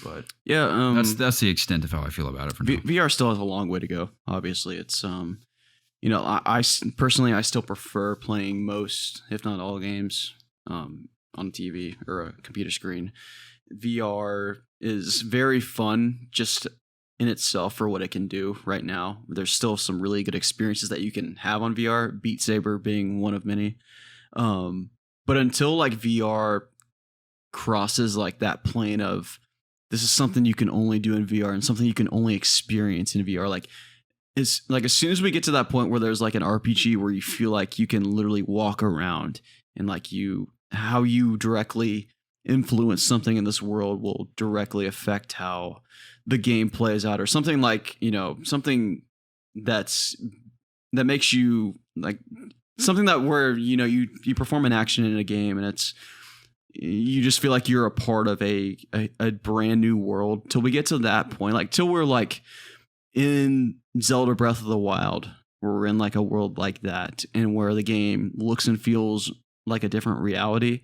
But yeah, that's the extent of how I feel about it for now. VR still has a long way to go. Obviously, it's I personally I still prefer playing most, if not all, games on TV or a computer screen. VR is very fun just in itself for what it can do right now. There's still some really good experiences that you can have on VR, Beat Saber being one of many. But until like VR crosses like that plane of this is something you can only do in VR and something you can only experience in VR, like it's like as soon as we get to that point where there's like an RPG where you feel like you can literally walk around and like how you directly influence something in this world will directly affect how the game plays out, or something like, something that makes you like something that where, you perform an action in a game and you just feel like you're a part of a brand new world. Till we get to that point, like till we're like in Zelda Breath of the Wild, where we're in like a world like that and where the game looks and feels like a different reality.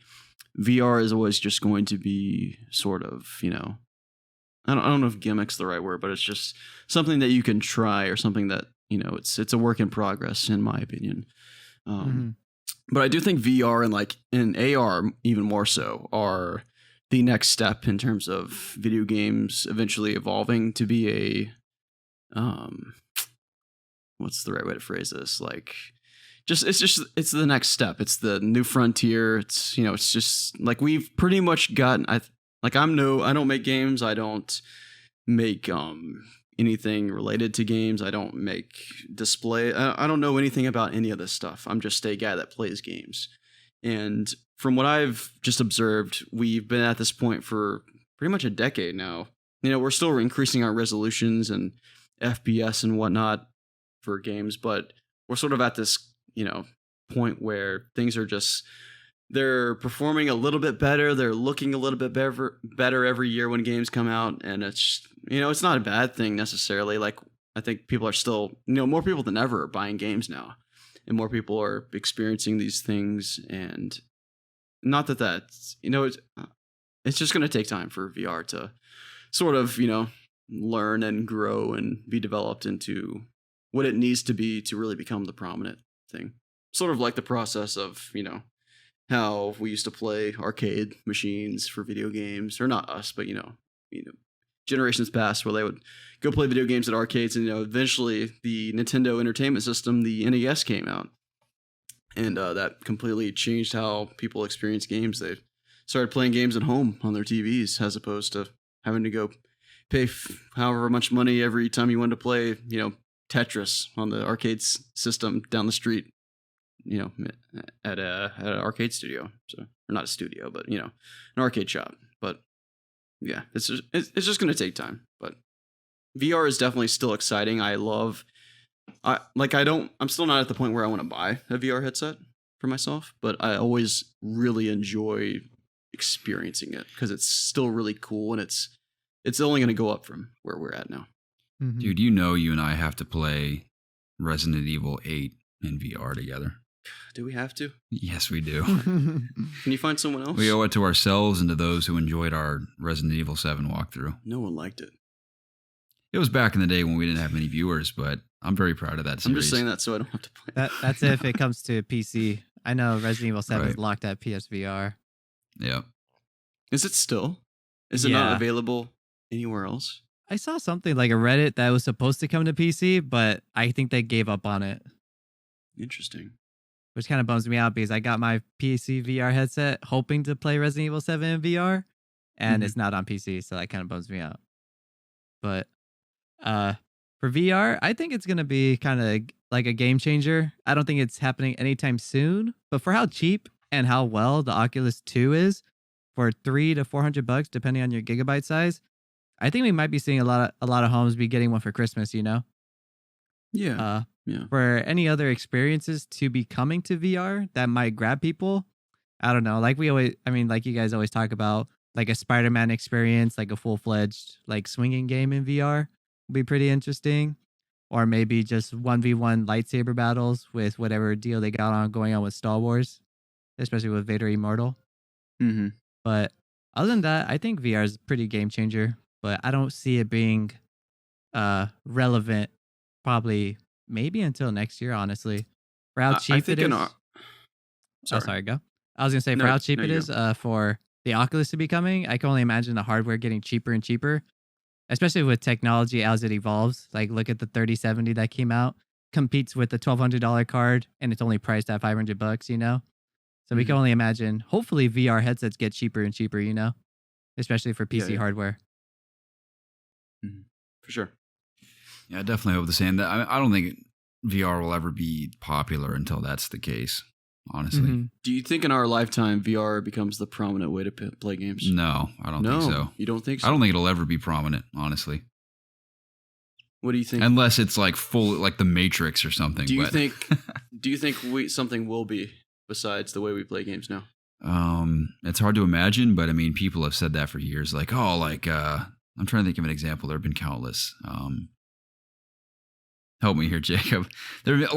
VR is always just going to be sort of, I don't know if gimmick's the right word, but it's just something that you can try, or something that, it's a work in progress, in my opinion. But I do think VR and AR even more so are the next step in terms of video games eventually evolving to be what's the right way to phrase this? It's the next step. It's the new frontier. It's just like we've pretty much gotten. I don't make games. I don't make anything related to games. I don't make display. I don't know anything about any of this stuff. I'm just a guy that plays games. And from what I've just observed, we've been at this point for pretty much a decade now. We're still increasing our resolutions and FPS and whatnot for games, but we're sort of at this point where things are just, they're performing a little bit better. They're looking a little bit better every year when games come out. And it's, it's not a bad thing necessarily. Like, I think people are still, more people than ever are buying games now, and more people are experiencing these things. And not that's, it's just going to take time for VR to sort of, learn and grow and be developed into what it needs to be to really become the prominent thing. Sort of like the process of, how we used to play arcade machines for video games, or not us, but generations past, where they would go play video games at arcades, and eventually the Nintendo Entertainment System, the NES, came out, and that completely changed how people experience games. They started playing games at home on their TVs as opposed to having to go pay however much money every time you wanted to play, Tetris on the arcade system down the street, at an arcade studio. So, or not a studio, but an arcade shop. But yeah, it's just going to take time. But VR is definitely still exciting. I'm still not at the point where I want to buy a VR headset for myself, but I always really enjoy experiencing it because it's still really cool, and it's only going to go up from where we're at now. Mm-hmm. Dude, you and I have to play Resident Evil 8 in VR together. Do we have to? Yes, we do. Can you find someone else? We owe it to ourselves and to those who enjoyed our Resident Evil 7 walkthrough. No one liked it. It was back in the day when we didn't have many viewers, but I'm very proud of that series. I'm just saying that so I don't have to play. That's if it comes to PC. I know Resident Evil 7 is locked at PSVR. Yeah. Is it still? Is it not available anywhere else? I saw something like a Reddit that was supposed to come to PC, but I think they gave up on it. Interesting. Which kind of bums me out because I got my PC VR headset hoping to play Resident Evil 7 in VR, and it's not on PC, so that kind of bums me out. But for VR, I think it's going to be kind of like a game changer. I don't think it's happening anytime soon, but for how cheap and how well the Oculus 2 is for $300 to $400 depending on your gigabyte size, I think we might be seeing a lot of homes be getting one for Christmas, you know? Yeah. For any other experiences to be coming to VR that might grab people, I don't know. Like like you guys always talk about, like a Spider-Man experience, like a full-fledged like swinging game in VR would be pretty interesting. Or maybe just 1v1 lightsaber battles with whatever deal they got going on with Star Wars, especially with Vader Immortal. Mm-hmm. But other than that, I think VR is a pretty game changer. But I don't see it being relevant probably maybe until next year, honestly. For how cheap it is. Sorry, go. I was going to say, for how cheap it is for the Oculus to be coming, I can only imagine the hardware getting cheaper and cheaper, especially with technology as it evolves. Like, look at the 3070 that came out, competes with the $1,200 card, and it's only priced at $500, you know? So we can only imagine, hopefully VR headsets get cheaper and cheaper, you know? Especially for PC hardware. For sure. Yeah, I definitely hope the same. I don't think VR will ever be popular until that's the case, honestly. Do you think in our lifetime VR becomes the prominent way to play games? No, I don't think so. You don't think so? I don't think it'll ever be prominent, honestly. What do you think? Unless it's like full, like the Matrix or something. Do you think something will be besides the way we play games now? It's hard to imagine, but I mean, people have said that for years. Like, I'm trying to think of an example. There have been countless. Help me here, Jacob. There,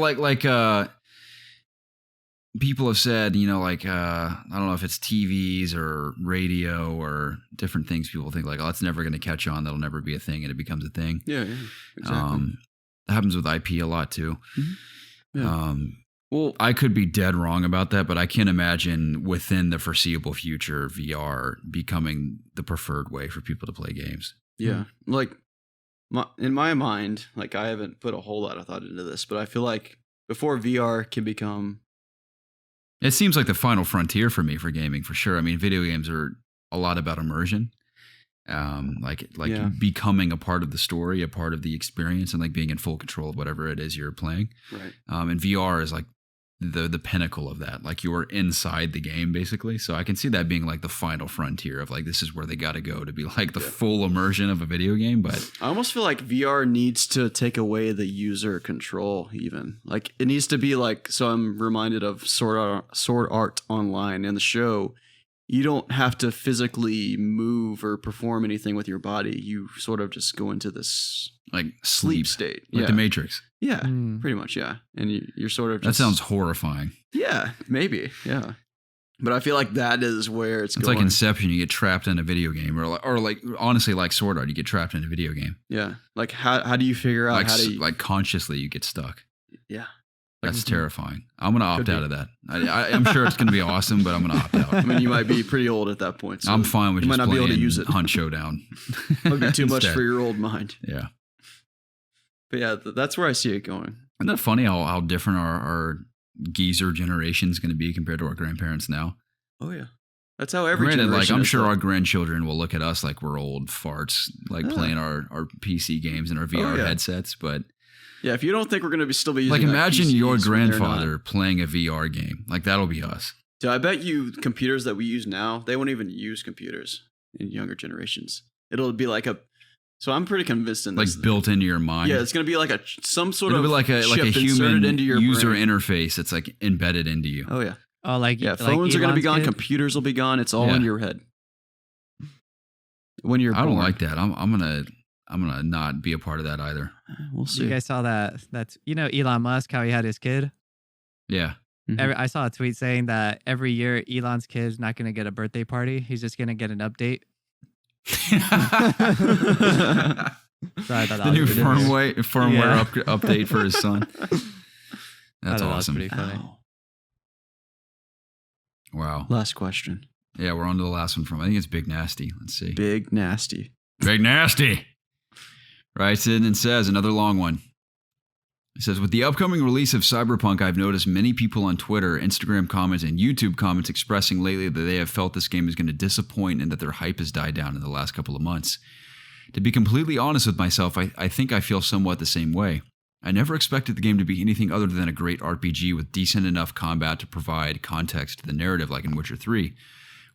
people have said, you know, like I don't know if it's TVs or radio or different things. People think like, oh, it's never going to catch on. That'll never be a thing, and it becomes a thing. Yeah, exactly. That happens with IP a lot too. Mm-hmm. Yeah. Well, I could be dead wrong about that, but I can't imagine within the foreseeable future VR becoming the preferred way for people to play games. Yeah. Like in my mind, like I haven't put a whole lot of thought into this, but I feel like before VR can become... It seems like the final frontier for me for gaming, for sure. I mean, video games are a lot about immersion. Becoming a part of the story, a part of the experience, and like being in full control of whatever it is you're playing. Right. And VR is like the pinnacle of that. Like you're inside the game basically. So I can see that being like the final frontier of like, this is where they got to go to be like the full immersion of a video game. But I almost feel like VR needs to take away the user control even. Like it needs to be like, so I'm reminded of Sword Art Online in the show. You don't have to physically move or perform anything with your body. You sort of just go into this like sleep state. Like the Matrix. Yeah, pretty much, yeah. And you're sort of just... That sounds horrifying. Yeah, maybe, yeah. But I feel like that is where it's going. It's like Inception. You get trapped in a video game. Or like honestly, like Sword Art, you get trapped in a video game. Yeah. Like how do you figure out how to... Like consciously you get stuck. Yeah. That's terrifying. I'm going to opt out of that. I'm sure it's going to be awesome, but I'm going to opt out. I mean, you might be pretty old at that point. So I'm fine with you just might not playing be able to use it. Hunt Showdown. Might be too much for your old mind. Yeah. But yeah, that's where I see it going. Isn't that funny how different our geezer generation is going to be compared to our grandparents now? Oh, yeah. That's how every generation like I'm sure our grandchildren will look at us like we're old farts, like playing our PC games and our VR headsets, but... Yeah, if you don't think we're going to still be using like imagine your grandfather playing a VR game. Like that'll be us. Dude, I bet you computers that we use now, they won't even use computers in younger generations. It'll be like so I'm pretty convinced in this. Like built into your mind. Yeah, it's going to be like some sort It'll of be like a human into your user brain. Interface. It's like embedded into you. Oh yeah. Oh, like phones are going to be gone. Computers will be gone. It's all in your head. When you're born. I don't like that. I'm gonna not be a part of that either. We'll see. You guys saw that? That's Elon Musk, how he had his kid. Yeah. Mm-hmm. I saw a tweet saying that every year Elon's kid's not going to get a birthday party. He's just going to get an update. So I thought The new that was firmware update for his son. That's awesome. That was pretty funny. Wow. Last question. Yeah, we're on to the last one from, I think it's Big Nasty. Let's see. Big Nasty. Big Nasty writes in and says, another long one. It says, with the upcoming release of Cyberpunk, I've noticed many people on Twitter, Instagram comments, and YouTube comments expressing lately that they have felt this game is going to disappoint and that their hype has died down in the last couple of months. To be completely honest with myself, I think I feel somewhat the same way. I never expected the game to be anything other than a great RPG with decent enough combat to provide context to the narrative like in Witcher 3.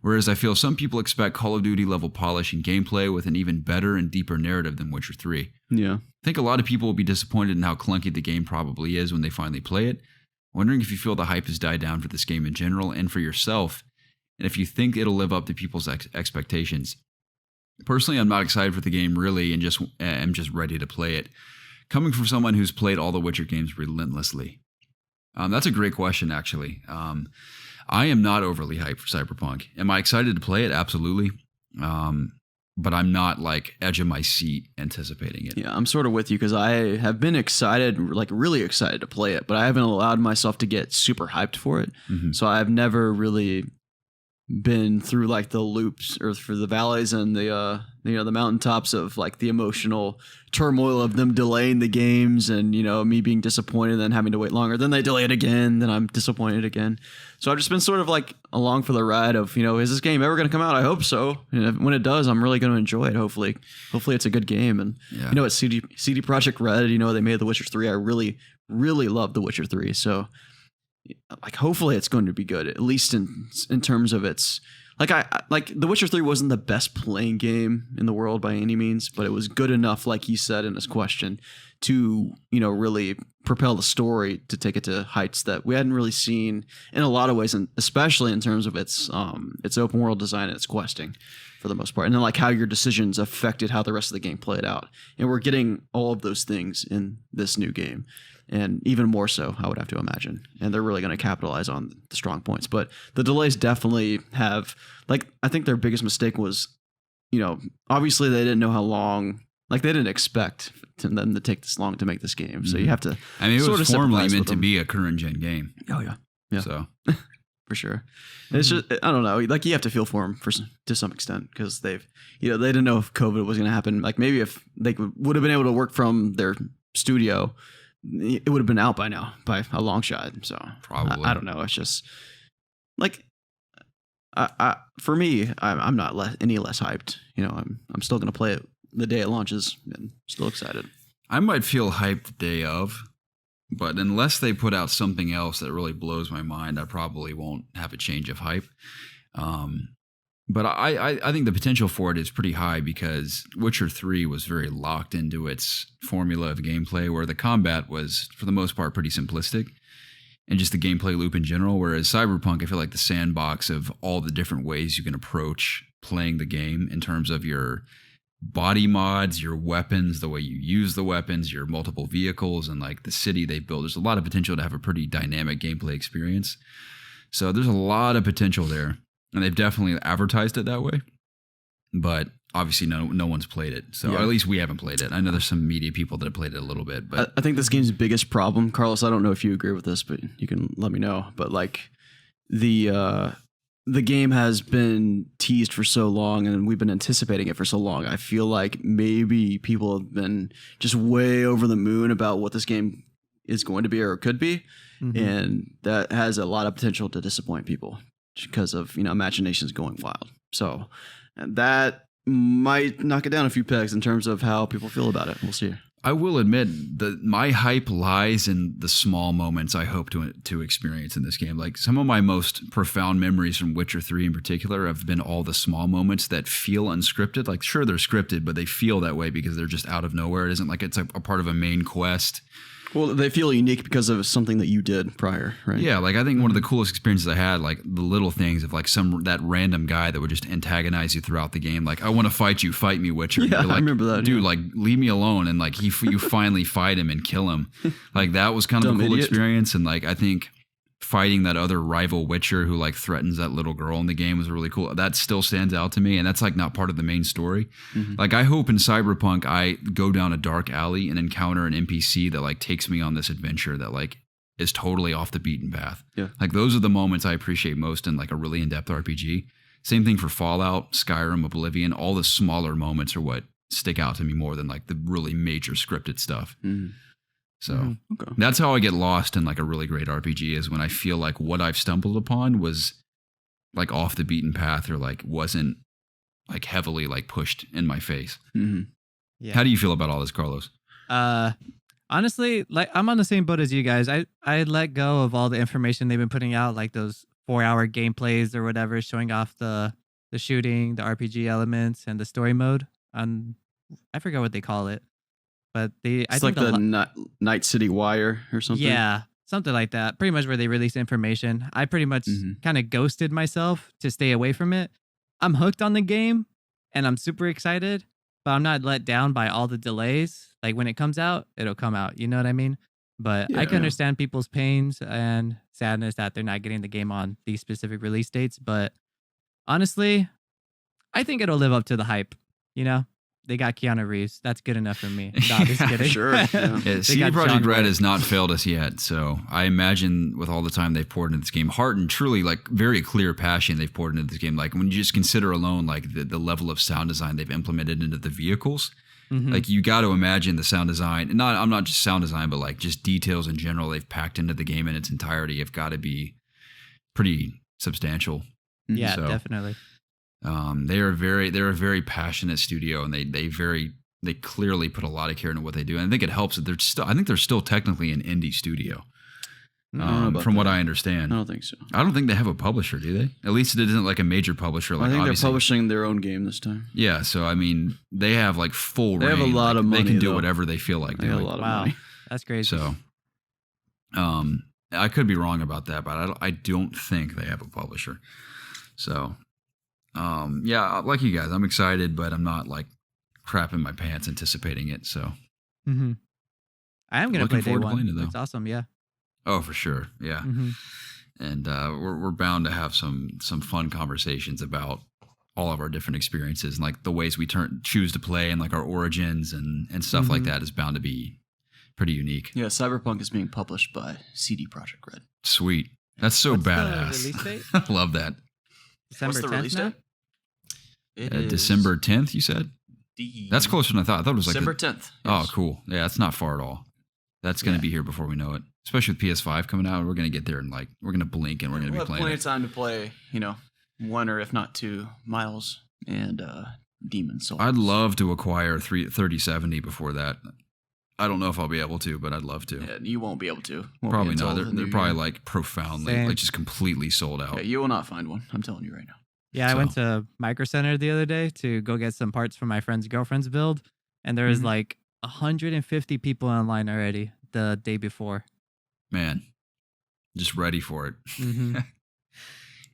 Whereas I feel some people expect Call of Duty level polish and gameplay with an even better and deeper narrative than Witcher 3. Yeah. I think a lot of people will be disappointed in how clunky the game probably is when they finally play it. Wondering if you feel the hype has died down for this game in general and for yourself, and if you think it'll live up to people's expectations. Personally, I'm not excited for the game really, and am just ready to play it. Coming from someone who's played all the Witcher games relentlessly. That's a great question, actually. I am not overly hyped for Cyberpunk. Am I excited to play it? Absolutely. But I'm not like edge of my seat anticipating it. Yeah, I'm sort of with you because I have been excited, like really excited to play it, but I haven't allowed myself to get super hyped for it. Mm-hmm. So I've never really been through like the loops or through the valleys and the mountaintops of like the emotional turmoil of them delaying the games and me being disappointed and then having to wait longer, then they delay it again, then I'm disappointed again. So I've just been sort of like along for the ride of is this game ever going to come out? I hope so. And when it does, I'm really going to enjoy it. Hopefully it's a good game. And it's CD Projekt Red, they made The Witcher 3. I really love The Witcher 3. So like hopefully it's going to be good, at least in terms of its like The Witcher 3 wasn't the best playing game in the world by any means, but it was good enough, like he said in his question, to really propel the story to take it to heights that we hadn't really seen in a lot of ways, and especially in terms of its open world design and its questing for the most part, and then like how your decisions affected how the rest of the game played out. And we're getting all of those things in this new game. And even more so, I would have to imagine. And they're really going to capitalize on the strong points. But the delays definitely have, like, I think their biggest mistake was, obviously they didn't know how long, like they didn't expect them to take this long to make this game. So you have to. I mean, it was formally meant to be a current gen game. Oh yeah. So for sure. It's just, I don't know, like you have to feel for them to some extent because they've, they didn't know if COVID was going to happen. Like maybe if they would have been able to work from their studio, it would have been out by now by a long shot. So probably, I don't know. It's just like, for me, I'm not any less hyped. I'm still going to play it the day it launches and still excited. I might feel hyped the day of, but unless they put out something else that really blows my mind, I probably won't have a change of hype. But I think the potential for it is pretty high because Witcher 3 was very locked into its formula of gameplay where the combat was, for the most part, pretty simplistic and just the gameplay loop in general. Whereas Cyberpunk, I feel like the sandbox of all the different ways you can approach playing the game in terms of your body mods, your weapons, the way you use the weapons, your multiple vehicles, and like the city they built. There's a lot of potential to have a pretty dynamic gameplay experience. So there's a lot of potential there. And they've definitely advertised it that way, but obviously no one's played it. So or at least we haven't played it. I know there's some media people that have played it a little bit, but I think this game's biggest problem, Carlos, I don't know if you agree with this, but you can let me know. But like the game has been teased for so long and we've been anticipating it for so long. I feel like maybe people have been just way over the moon about what this game is going to be or could be. Mm-hmm. And that has a lot of potential to disappoint people because of, imaginations going wild. So that might knock it down a few pegs in terms of how people feel about it. We'll see. I will admit that my hype lies in the small moments I hope to experience in this game. Like some of my most profound memories from Witcher 3 in particular have been all the small moments that feel unscripted. Like sure, they're scripted, but they feel that way because they're just out of nowhere. It isn't like it's a part of a main quest. Well, they feel unique because of something that you did prior, right? Yeah, like I think one of the coolest experiences I had, like the little things of like that random guy that would just antagonize you throughout the game. Like, I want to fight you, fight me, Witcher. Yeah, like, I remember that. Dude, like leave me alone, and like you finally fight him and kill him. Like that was kind of a cool experience, and like I think fighting that other rival Witcher who like threatens that little girl in the game was really cool. That still stands out to me, and that's like not part of the main story. Like I hope in Cyberpunk I go down a dark alley and encounter an NPC that like takes me on this adventure that like is totally off the beaten path. Yeah. Like those are the moments I appreciate most in like a really in-depth RPG. Same thing for Fallout, Skyrim, Oblivion. All the smaller moments are what stick out to me more than like the really major scripted stuff. So that's how I get lost in like a really great RPG, is when I feel like what I've stumbled upon was like off the beaten path, or like wasn't like heavily like pushed in my face. Yeah. How do you feel about all this, Carlos? Honestly, like I'm on the same boat as you guys. I let go of all the information they've been putting out, like those 4-hour gameplays or whatever, showing off the shooting, the RPG elements, and the story mode. I forgot what they call it. But it's like the Night City Wire or something. Yeah, something like that. Pretty much where they release information. I pretty much kind of ghosted myself to stay away from it. I'm hooked on the game and I'm super excited, but I'm not let down by all the delays. Like when it comes out, it'll come out. You know what I mean? But I can understand people's pains and sadness that they're not getting the game on these specific release dates. But honestly, I think it'll live up to the hype, you know? They got Keanu Reeves. That's good enough for me. No, just kidding. Sure. Yeah. CD Projekt Red has not failed us yet. So I imagine with all the time they've poured into this game, heart and truly like very clear passion they've poured into this game. Like when you just consider alone like the level of sound design they've implemented into the vehicles, like you got to imagine the sound design. And I'm not just sound design, but like just details in general they've packed into the game in its entirety have got to be pretty substantial. Yeah, definitely. They're a very passionate studio, and they clearly put a lot of care into what they do. And I think it helps that I think they're still technically an indie studio. From what I understand. I don't think so. I don't think they have a publisher, do they? At least it isn't like a major publisher. Like I think they're publishing their own game this time. Yeah, so I mean, they have like full reign. They have a lot of money. They can do whatever they feel like doing. A lot of money. That's crazy. So, I could be wrong about that, but I don't think they have a publisher. So, yeah, like you guys, I'm excited, but I'm not like crapping my pants anticipating it. So, I am gonna play day one. It's awesome, yeah. Oh, for sure, yeah. And we're bound to have some fun conversations about all of our different experiences and like the ways we choose to play and like our origins and stuff like that is bound to be pretty unique. Yeah, Cyberpunk is being published by CD Projekt Red. Sweet, that's so badass. The release date? I love that. December 10th. December 10th, you said? That's closer than I thought. I thought it was like December 10th. Yes. Oh, cool. Yeah, that's not far at all. That's going to be here before we know it. Especially with PS5 coming out, we're going to get there and like we're going to blink and we're going to be playing. Plenty of time to play, 1 or if not 2 Miles and Demon Souls. I'd love to acquire 3070 before that. I don't know if I'll be able to, but I'd love to. Yeah, you won't be able to. Probably not. They're probably like profoundly, like just completely sold out. Yeah, you will not find one. I'm telling you right now. Yeah, I went to Micro Center the other day to go get some parts for my friend's girlfriend's build, and there was like 150 people online already the day before. Man, just ready for it.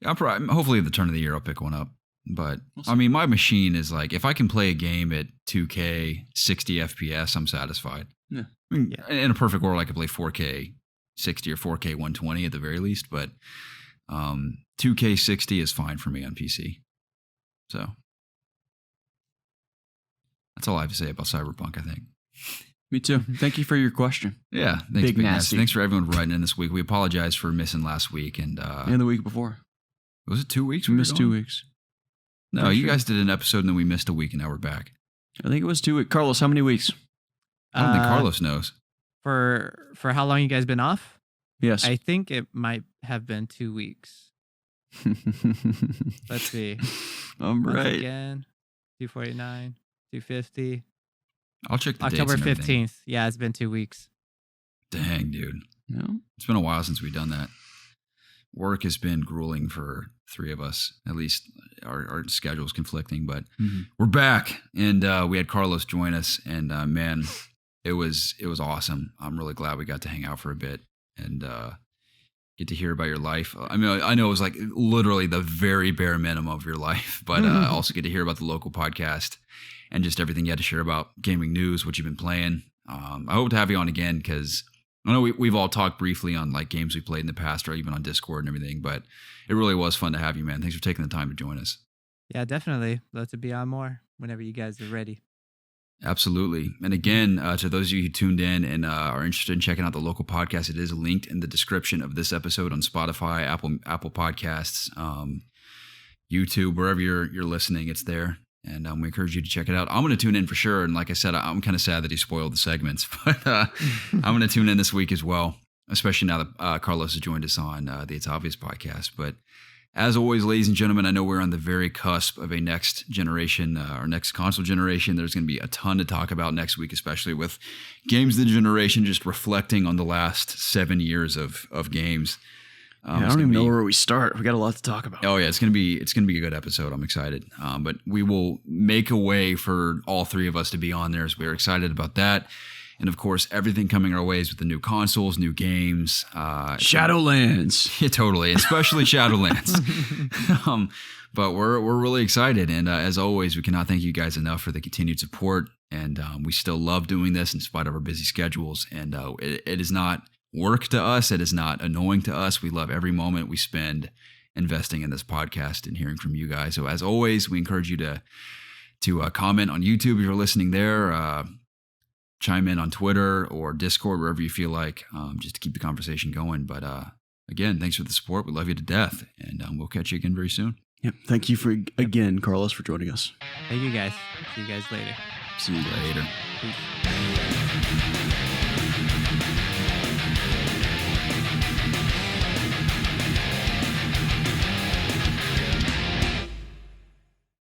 Hopefully at the turn of the year I'll pick one up. But I mean, my machine is like, if I can play a game at 2K 60 FPS, I'm satisfied. Yeah. I mean, in a perfect world, I could play 4K 60 or 4K 120 at the very least, but 2K 60 is fine for me on PC. So that's all I have to say about Cyberpunk, I think. Me too. Thank you for your question. Yeah. Thanks, Big Nasty. Thanks for everyone writing in this week. We apologize for missing last week and the week before. Was it 2 weeks? We missed 2 weeks. No, you guys did an episode and then we missed a week and now we're back. I think it was 2 weeks. Carlos, how many weeks? I don't think Carlos knows. For how long you guys been off? Yes. I think it might have been 2 weeks. Let's see. I'm right. Again, 249, 250. I'll check the October dates 15th. Yeah, it's been 2 weeks. Dang, dude. No? It's been a while since we've done that. Work has been grueling for 3 of us. At least our schedule's conflicting, but we're back. And we had Carlos join us. And man, it was awesome. I'm really glad we got to hang out for a bit and get to hear about your life. I mean, I know it was like literally the very bare minimum of your life, but also get to hear about the local podcast and just everything you had to share about gaming news, what you've been playing. I hope to have you on again because I know we've all talked briefly on like games we played in the past or even on Discord and everything, but it really was fun to have you, man. Thanks for taking the time to join us. Yeah, definitely. Love to be on more whenever you guys are ready. Absolutely. And again, to those of you who tuned in and are interested in checking out the local podcast, it is linked in the description of this episode on Spotify, Apple Podcasts, YouTube, wherever you're listening, it's there. And we encourage you to check it out. I'm going to tune in for sure. And like I said, I'm kind of sad that he spoiled the segments, but I'm going to tune in this week as well, especially now that Carlos has joined us on the It's Obvious podcast. But as always, ladies and gentlemen, I know we're on the very cusp of a next generation, or next console generation. There's going to be a ton to talk about next week, especially with Games of the Generation, just reflecting on the last 7 years of games. I don't even know where we start. We got a lot to talk about. Oh yeah, it's gonna be a good episode. I'm excited. But we will make a way for all three of us to be on there, as we're excited about that. And of course, everything coming our ways with the new consoles, new games, Shadowlands. Yeah, totally, especially Shadowlands. But we're really excited, and as always, we cannot thank you guys enough for the continued support. And we still love doing this in spite of our busy schedules. And it is not work to us. It is not annoying to us. We love every moment we spend investing in this podcast and hearing from you guys. So as always, we encourage you to comment on YouTube if you're listening there. Chime in on Twitter or Discord, wherever you feel like, just to keep the conversation going. But again, thanks for the support. We love you to death, and we'll catch you again very soon. Yep. Thank you again, Carlos, for joining us. Thank you guys. See you guys later. See you later. Peace.